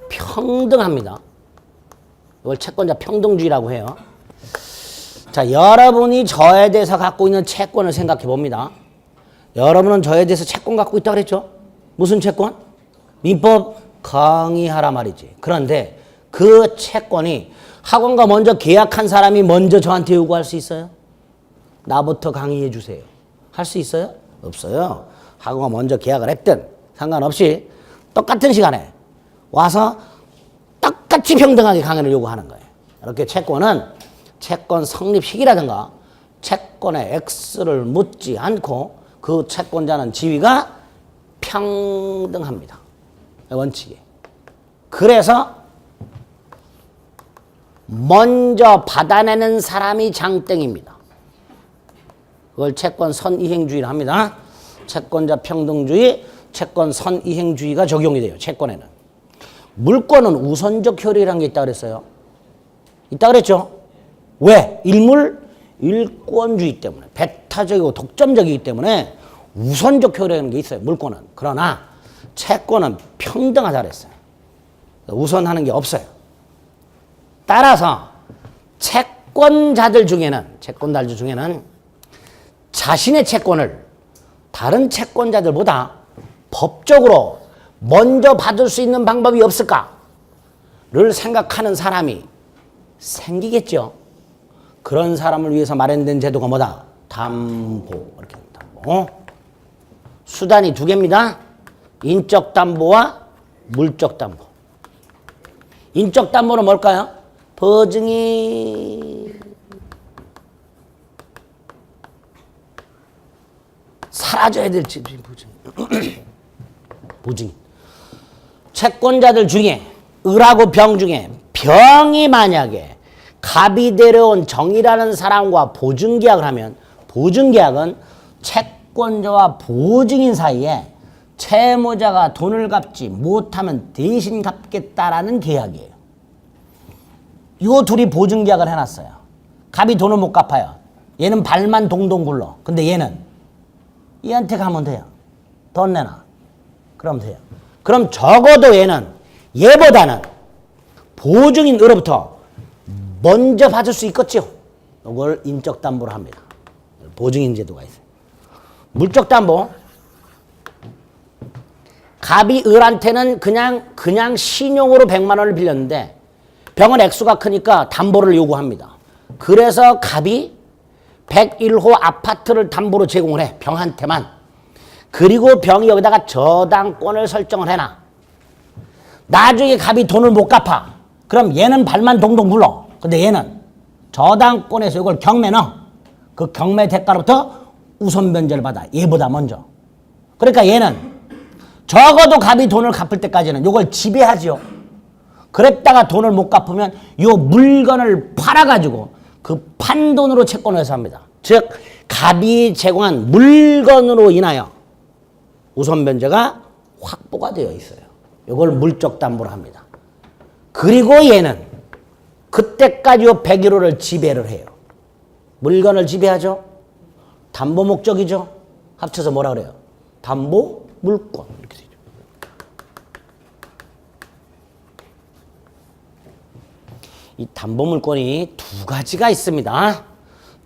평등합니다. 이걸 채권자 평등주의라고 해요. 자, 여러분이 저에 대해서 갖고 있는 채권을 생각해 봅니다. 여러분은 저에 대해서 채권 갖고 있다고 그랬죠? 무슨 채권? 민법 강의하라 말이지. 그런데 그 채권이 학원과 먼저 계약한 사람이 먼저 저한테 요구할 수 있어요? 나부터 강의해 주세요. 할 수 있어요? 없어요. 학원과 먼저 계약을 했든 상관없이 똑같은 시간에 와서 똑같이 평등하게 강의를 요구하는 거예요. 이렇게 채권은 채권 성립 시기라든가 채권의 액수를 묻지 않고 그 채권자는 지위가 평등합니다. 원칙이. 그래서 먼저 받아내는 사람이 장땡입니다. 그걸 채권 선이행주의를 합니다. 채권자 평등주의, 채권 선이행주의가 적용이 돼요. 채권에는. 물권은 우선적 효력이라는 게 있다고 그랬어요. 있다고 그랬죠. 왜? 일권주의 때문에. 배타적이고 독점적이기 때문에 우선적 효력이라는 게 있어요. 물권은. 그러나 채권은 평등하다 그랬어요. 우선하는 게 없어요. 따라서 채권자들 중에는 자신의 채권을 다른 채권자들보다 법적으로 먼저 받을 수 있는 방법이 없을까를 생각하는 사람이 생기겠죠. 그런 사람을 위해서 마련된 제도가 뭐다? 담보. 이렇게 담보. 수단이 두 개입니다. 인적 담보와 물적 담보. 인적 담보는 뭘까요? 보증이 사라져야 될 보증. 채권자들 중에 을하고 병 중에 병이 만약에 갑이 데려온 정이라는 사람과 보증계약을 하면 보증계약은 채권자와 보증인 사이에 채무자가 돈을 갚지 못하면 대신 갚겠다라는 계약이에요. 이 둘이 보증계약을 해놨어요. 갑이 돈을 못 갚아요. 얘는 발만 동동 굴러. 근데 얘한테 가면 돼요. 돈 내놔. 그럼 돼요. 그럼 적어도 얘보다는 보증인으로부터 먼저 받을 수 있겠죠. 이걸 인적 담보로 합니다. 보증인 제도가 있어요. 물적 담보. 갑이 을한테는 그냥 신용으로 100만 원을 빌렸는데 병은 액수가 크니까 담보를 요구합니다. 그래서 갑이 101호 아파트를 담보로 제공을 해. 병한테만. 그리고 병이 여기다가 저당권을 설정을 해놔. 나중에 갑이 돈을 못 갚아. 그럼 얘는 발만 동동 굴러. 근데 얘는 저당권에서 이걸 경매 넣어. 그 경매 대가로부터 우선 변제를 받아. 얘보다 먼저. 그러니까 얘는 적어도 갑이 돈을 갚을 때까지는 이걸 지배하죠. 그랬다가 돈을 못 갚으면 이 물건을 팔아가지고 그 판돈으로 채권을 회수합니다. 즉 갑이 제공한 물건으로 인하여 우선 변제가 확보가 되어 있어요. 이걸 물적 담보로 합니다. 그리고 얘는 그때까지 101호를 지배를 해요. 물건을 지배하죠. 담보 목적이죠. 합쳐서 뭐라 그래요? 담보 물권. 이렇게 되죠. 이 담보 물권이 두 가지가 있습니다.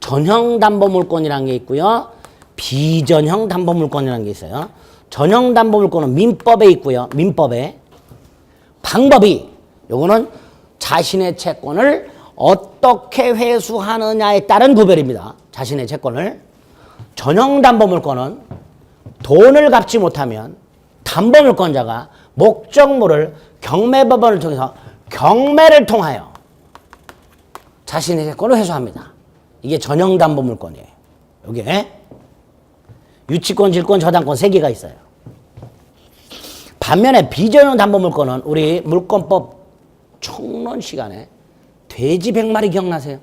전형 담보 물권이라는 게 있고요. 비전형 담보 물권이라는 게 있어요. 전형 담보 물권은 민법에 있고요. 민법에. 방법이 요거는 자신의 채권을 어떻게 회수하느냐에 따른 구별입니다. 자신의 채권을. 전형 담보 물권은 돈을 갚지 못하면 담보 물권자가 목적물을 경매법원을 통해서 경매를 통하여 자신의 채권을 회수합니다. 이게 전형 담보 물건이에요. 요게 유치권, 질권, 저당권 3개가 있어요. 반면에 비전형 담보 물건은 우리 물권법 총론 시간에 돼지 100마리 기억나세요?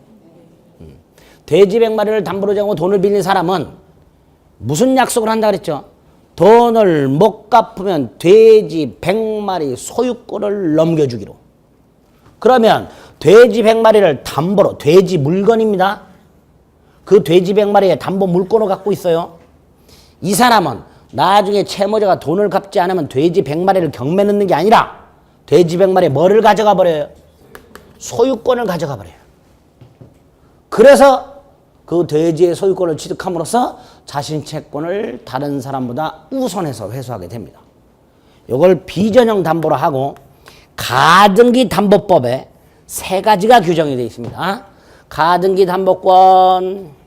돼지 100마리를 담보로 정하고 돈을 빌린 사람은 무슨 약속을 한다 그랬죠? 돈을 못 갚으면 돼지 100마리 소유권을 넘겨주기로. 그러면 돼지 100마리를 담보로, 돼지 물건입니다. 그 돼지 100마리의 담보 물건을 갖고 있어요. 이 사람은 나중에 채무자가 돈을 갚지 않으면 돼지 100마리를 경매 넣는 게 아니라 돼지 100마리에 뭐를 가져가 버려요? 소유권을 가져가 버려요. 그래서 그 돼지의 소유권을 취득함으로써 자신 채권을 다른 사람보다 우선해서 회수하게 됩니다. 이걸 비전형 담보로 하고 가등기 담보법에 3가지가 규정이 되어 있습니다. 가등기 담보권,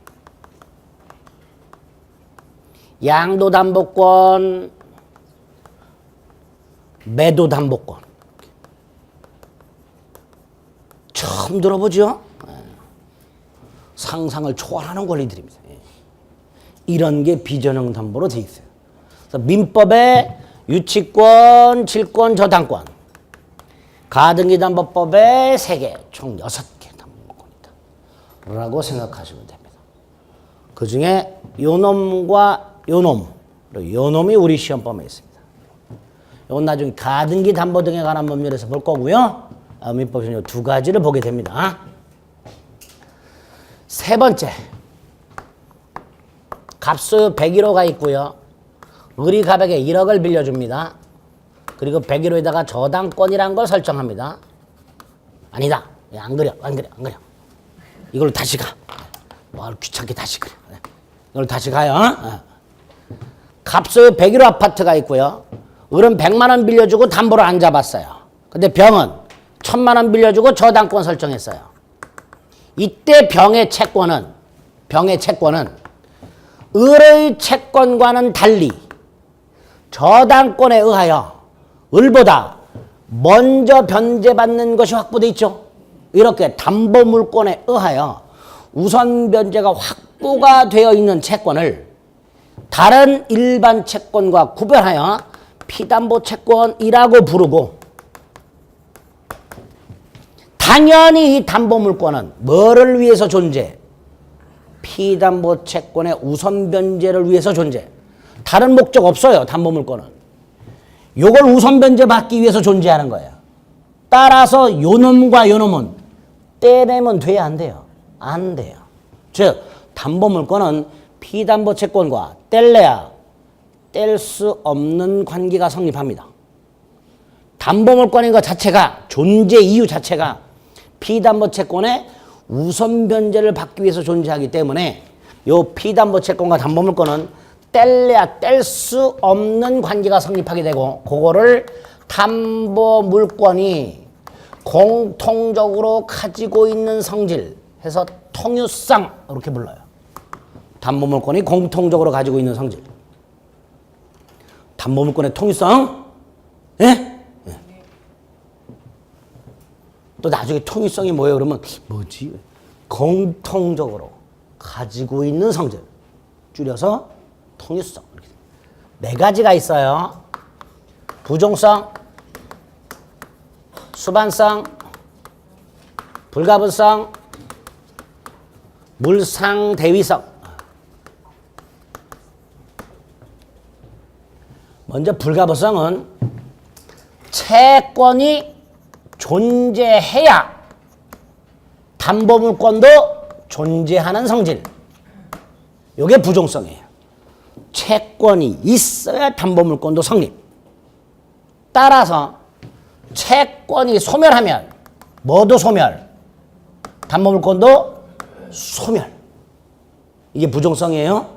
양도 담보권, 매도 담보권. 처음 들어보죠? 상상을 초월하는 권리들입니다. 이런 게 비전형 담보로 되어 있어요. 그래서 민법에 유치권, 질권, 저당권, 가등기 담보법에 3개, 총 6개 담보권이다 라고 생각하시면 됩니다. 그 중에 요놈과 요놈, 그리고 요놈이 우리 시험범위에 있습니다. 이건 나중에 가등기 담보 등에 관한 법률에서 볼 거고요. 민법에서는 이 2가지를 보게 됩니다. 3번째, 갑소유 101호가 있고요. 의리가백에 1억을 빌려줍니다. 그리고 101호에다가 저당권이라는 걸 설정합니다. 아니다. 안 그려. 이걸로 다시 가. 뭘 귀찮게 다시 그래. 이걸로 다시 가요. 갑소유 101호 아파트가 있고요. 을은 100만 원 빌려주고 담보를 안 잡았어요. 근데 병은 1000만 원 빌려주고 저당권 설정했어요. 이때 병의 채권은 을의 채권과는 달리 저당권에 의하여 을보다 먼저 변제받는 것이 확보돼 있죠. 이렇게 담보물권에 의하여 우선 변제가 확보가 되어 있는 채권을 다른 일반 채권과 구별하여 피담보 채권이라고 부르고, 당연히 이 담보물권은 뭐를 위해서 존재? 피담보 채권의 우선 변제를 위해서 존재. 다른 목적 없어요. 담보물권은. 요걸 우선 변제 받기 위해서 존재하는 거예요. 따라서 요놈과 요놈은 떼내면 돼야 안 돼요? 안 돼요. 즉 담보물권은 피담보 채권과 뗄래야 뗄 수 없는 관계가 성립합니다. 담보물권인 것 자체가, 존재 이유 자체가 피담보 채권의 우선 변제를 받기 위해서 존재하기 때문에 요 피담보 채권과 담보물권은 뗄래야 뗄 수 없는 관계가 성립하게 되고, 그거를 담보물권이 공통적으로 가지고 있는 성질 해서 통유성 이렇게 불러요. 담보물권이 공통적으로 가지고 있는 성질. 담보물권의 통유성? 예? 예. 또 나중에 통유성이 뭐예요? 그러면 뭐지? 공통적으로 가지고 있는 성질. 줄여서 통유성. 4가지가 있어요. 부종성, 수반성, 불가분성, 물상대위성. 먼저 불가분성은 채권이 존재해야 담보물권도 존재하는 성질. 이게 부종성이에요. 채권이 있어야 담보물권도 성립. 따라서 채권이 소멸하면 뭐도 소멸, 담보물권도 소멸. 이게 부종성이에요.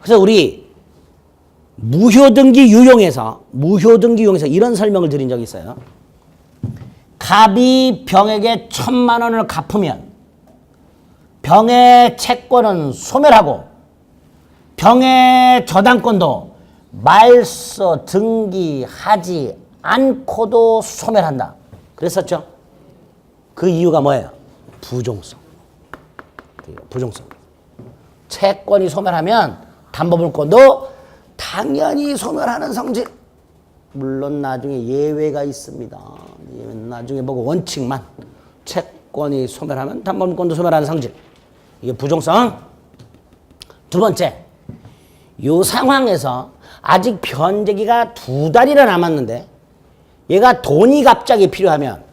그래서 우리 무효등기 유용에서 이런 설명을 드린 적이 있어요. 갑이 병에게 1000만 원을 갚으면 병의 채권은 소멸하고 병의 저당권도 말소 등기하지 않고도 소멸한다. 그랬었죠? 그 이유가 뭐예요? 부종성. 부종성. 채권이 소멸하면 담보물권도 당연히 소멸하는 성질. 물론 나중에 예외가 있습니다. 나중에 보고 원칙만. 채권이 소멸하면 담보물권도 소멸하는 성질. 이게 부종성. 두 번째, 이 상황에서 아직 변제기가 2달이나 남았는데 얘가 돈이 갑자기 필요하면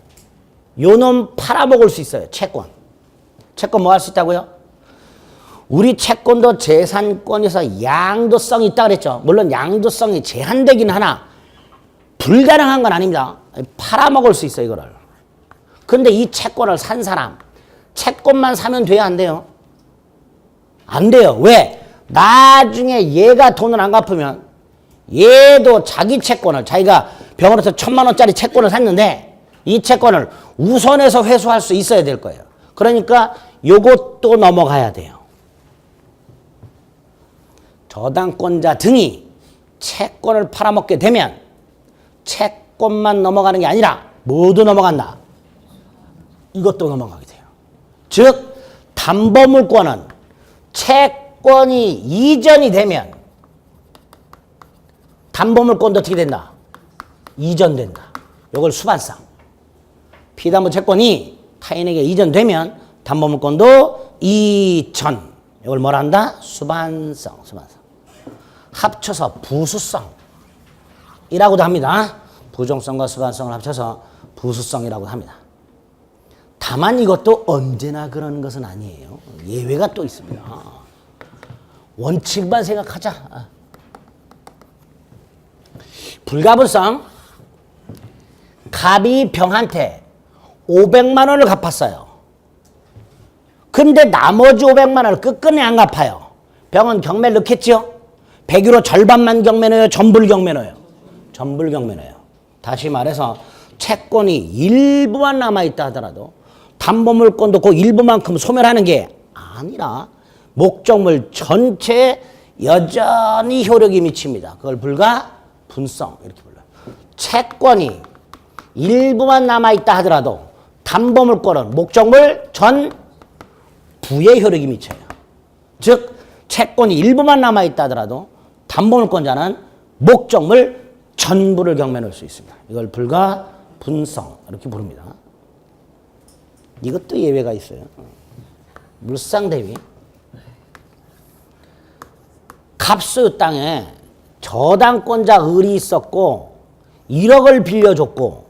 요놈 팔아먹을 수 있어요. 채권. 채권 뭐 할 수 있다고요? 우리 채권도 재산권에서 양도성이 있다 그랬죠. 물론 양도성이 제한되긴 하나 불가능한 건 아닙니다. 팔아먹을 수 있어요, 이거를. 근데 이 채권을 산 사람, 채권만 사면 돼요, 안 돼요? 안 돼요. 왜? 나중에 얘가 돈을 안 갚으면 얘도 자기 채권을, 자기가 병원에서 1,000만 원짜리 채권을 샀는데 이 채권을 우선해서 회수할 수 있어야 될 거예요. 그러니까 요것도 넘어가야 돼요. 저당권자 등이 채권을 팔아먹게 되면 채권만 넘어가는 게 아니라 모두 넘어간다. 이것도 넘어가게 돼요. 즉 담보물권은 채권이 이전이 되면 담보물권도 어떻게 된다? 이전된다. 이걸 수반성. 피담보 채권이 타인에게 이전되면 담보물권도 이전. 이걸 뭐라 한다? 수반성. 수반성. 합쳐서 부수성이라고도 합니다. 부종성과 수반성을 합쳐서 부수성이라고 합니다. 다만 이것도 언제나 그런 것은 아니에요. 예외가 또 있습니다. 원칙만 생각하자. 불가분성. 갑이 병한테 500만 원을 갚았어요. 근데 나머지 500만 원을 끝끝내 안 갚아요. 병은 경매를 넣겠죠? 100유로 절반만 경매 넣어요? 전부를 경매 넣어요? 전부를 경매 넣어요. 다시 말해서 채권이 일부만 남아있다 하더라도 담보물권도 그 일부만큼 소멸하는 게 아니라 목적물 전체에 여전히 효력이 미칩니다. 그걸 불가분성 이렇게 불러요. 채권이 일부만 남아있다 하더라도 담보물권은 목적물 전부에 효력이 미쳐요. 즉 채권이 일부만 남아있다 하더라도 담보물권자는 목적물 전부를 경매 넣을 수 있습니다. 이걸 불가분성 이렇게 부릅니다. 이것도 예외가 있어요. 물상대위. 갑수 땅에 저당권자 을이 있었고 1억을 빌려줬고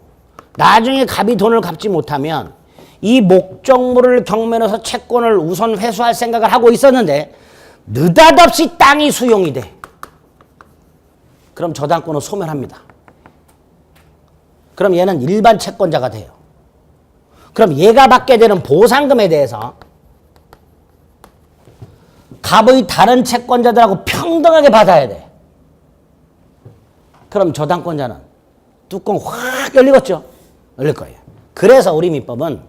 나중에 갑이 돈을 갚지 못하면 이 목적물을 경매 넣어서 채권을 우선 회수할 생각을 하고 있었는데 느닷없이 땅이 수용이 돼. 그럼 저당권은 소멸합니다. 그럼 얘는 일반 채권자가 돼요. 그럼 얘가 받게 되는 보상금에 대해서 갑의 다른 채권자들하고 평등하게 받아야 돼. 그럼 저당권자는 뚜껑 확 열리겠죠? 열릴 거예요. 그래서 우리 민법은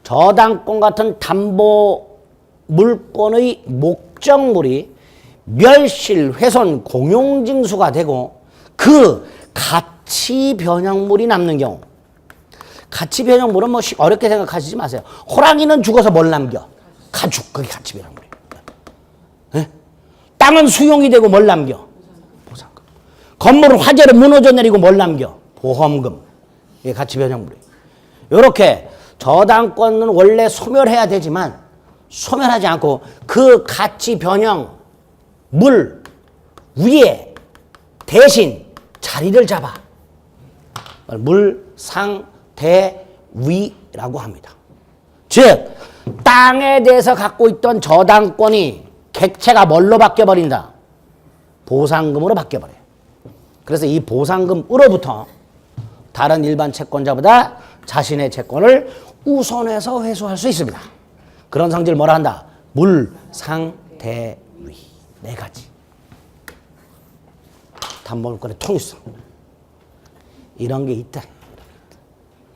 저당권 같은 담보 물권의 목적물이 멸실, 훼손, 공용징수가 되고 그 가치 변형물이 남는 경우. 가치 변형물은 뭐 어렵게 생각하시지 마세요. 호랑이는 죽어서 뭘 남겨? 가죽. 그게 가치 변형물이에요. 네? 땅은 수용이 되고 뭘 남겨? 보상금. 건물은 화재로 무너져 내리고 뭘 남겨? 보험금. 이게 가치 변형물이에요. 이렇게 저당권은 원래 소멸해야 되지만 소멸하지 않고 그 가치 변형 물 위에 대신 자리를 잡아 물상대위라고 합니다. 즉 땅에 대해서 갖고 있던 저당권이 객체가 뭘로 바뀌어버린다? 보상금으로 바뀌어버려요. 그래서 이 보상금으로부터 다른 일반 채권자보다 자신의 채권을 우선해서 회수할 수 있습니다. 그런 성질을 뭐라 한다? 물상대위. 4가지. 담보물권의 통일성. 이런 게 있다.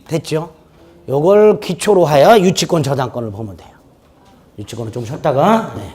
됐죠? 요걸 기초로 하여 유치권 저당권을 보면 돼요. 유치권은 좀 쉬었다가. 네.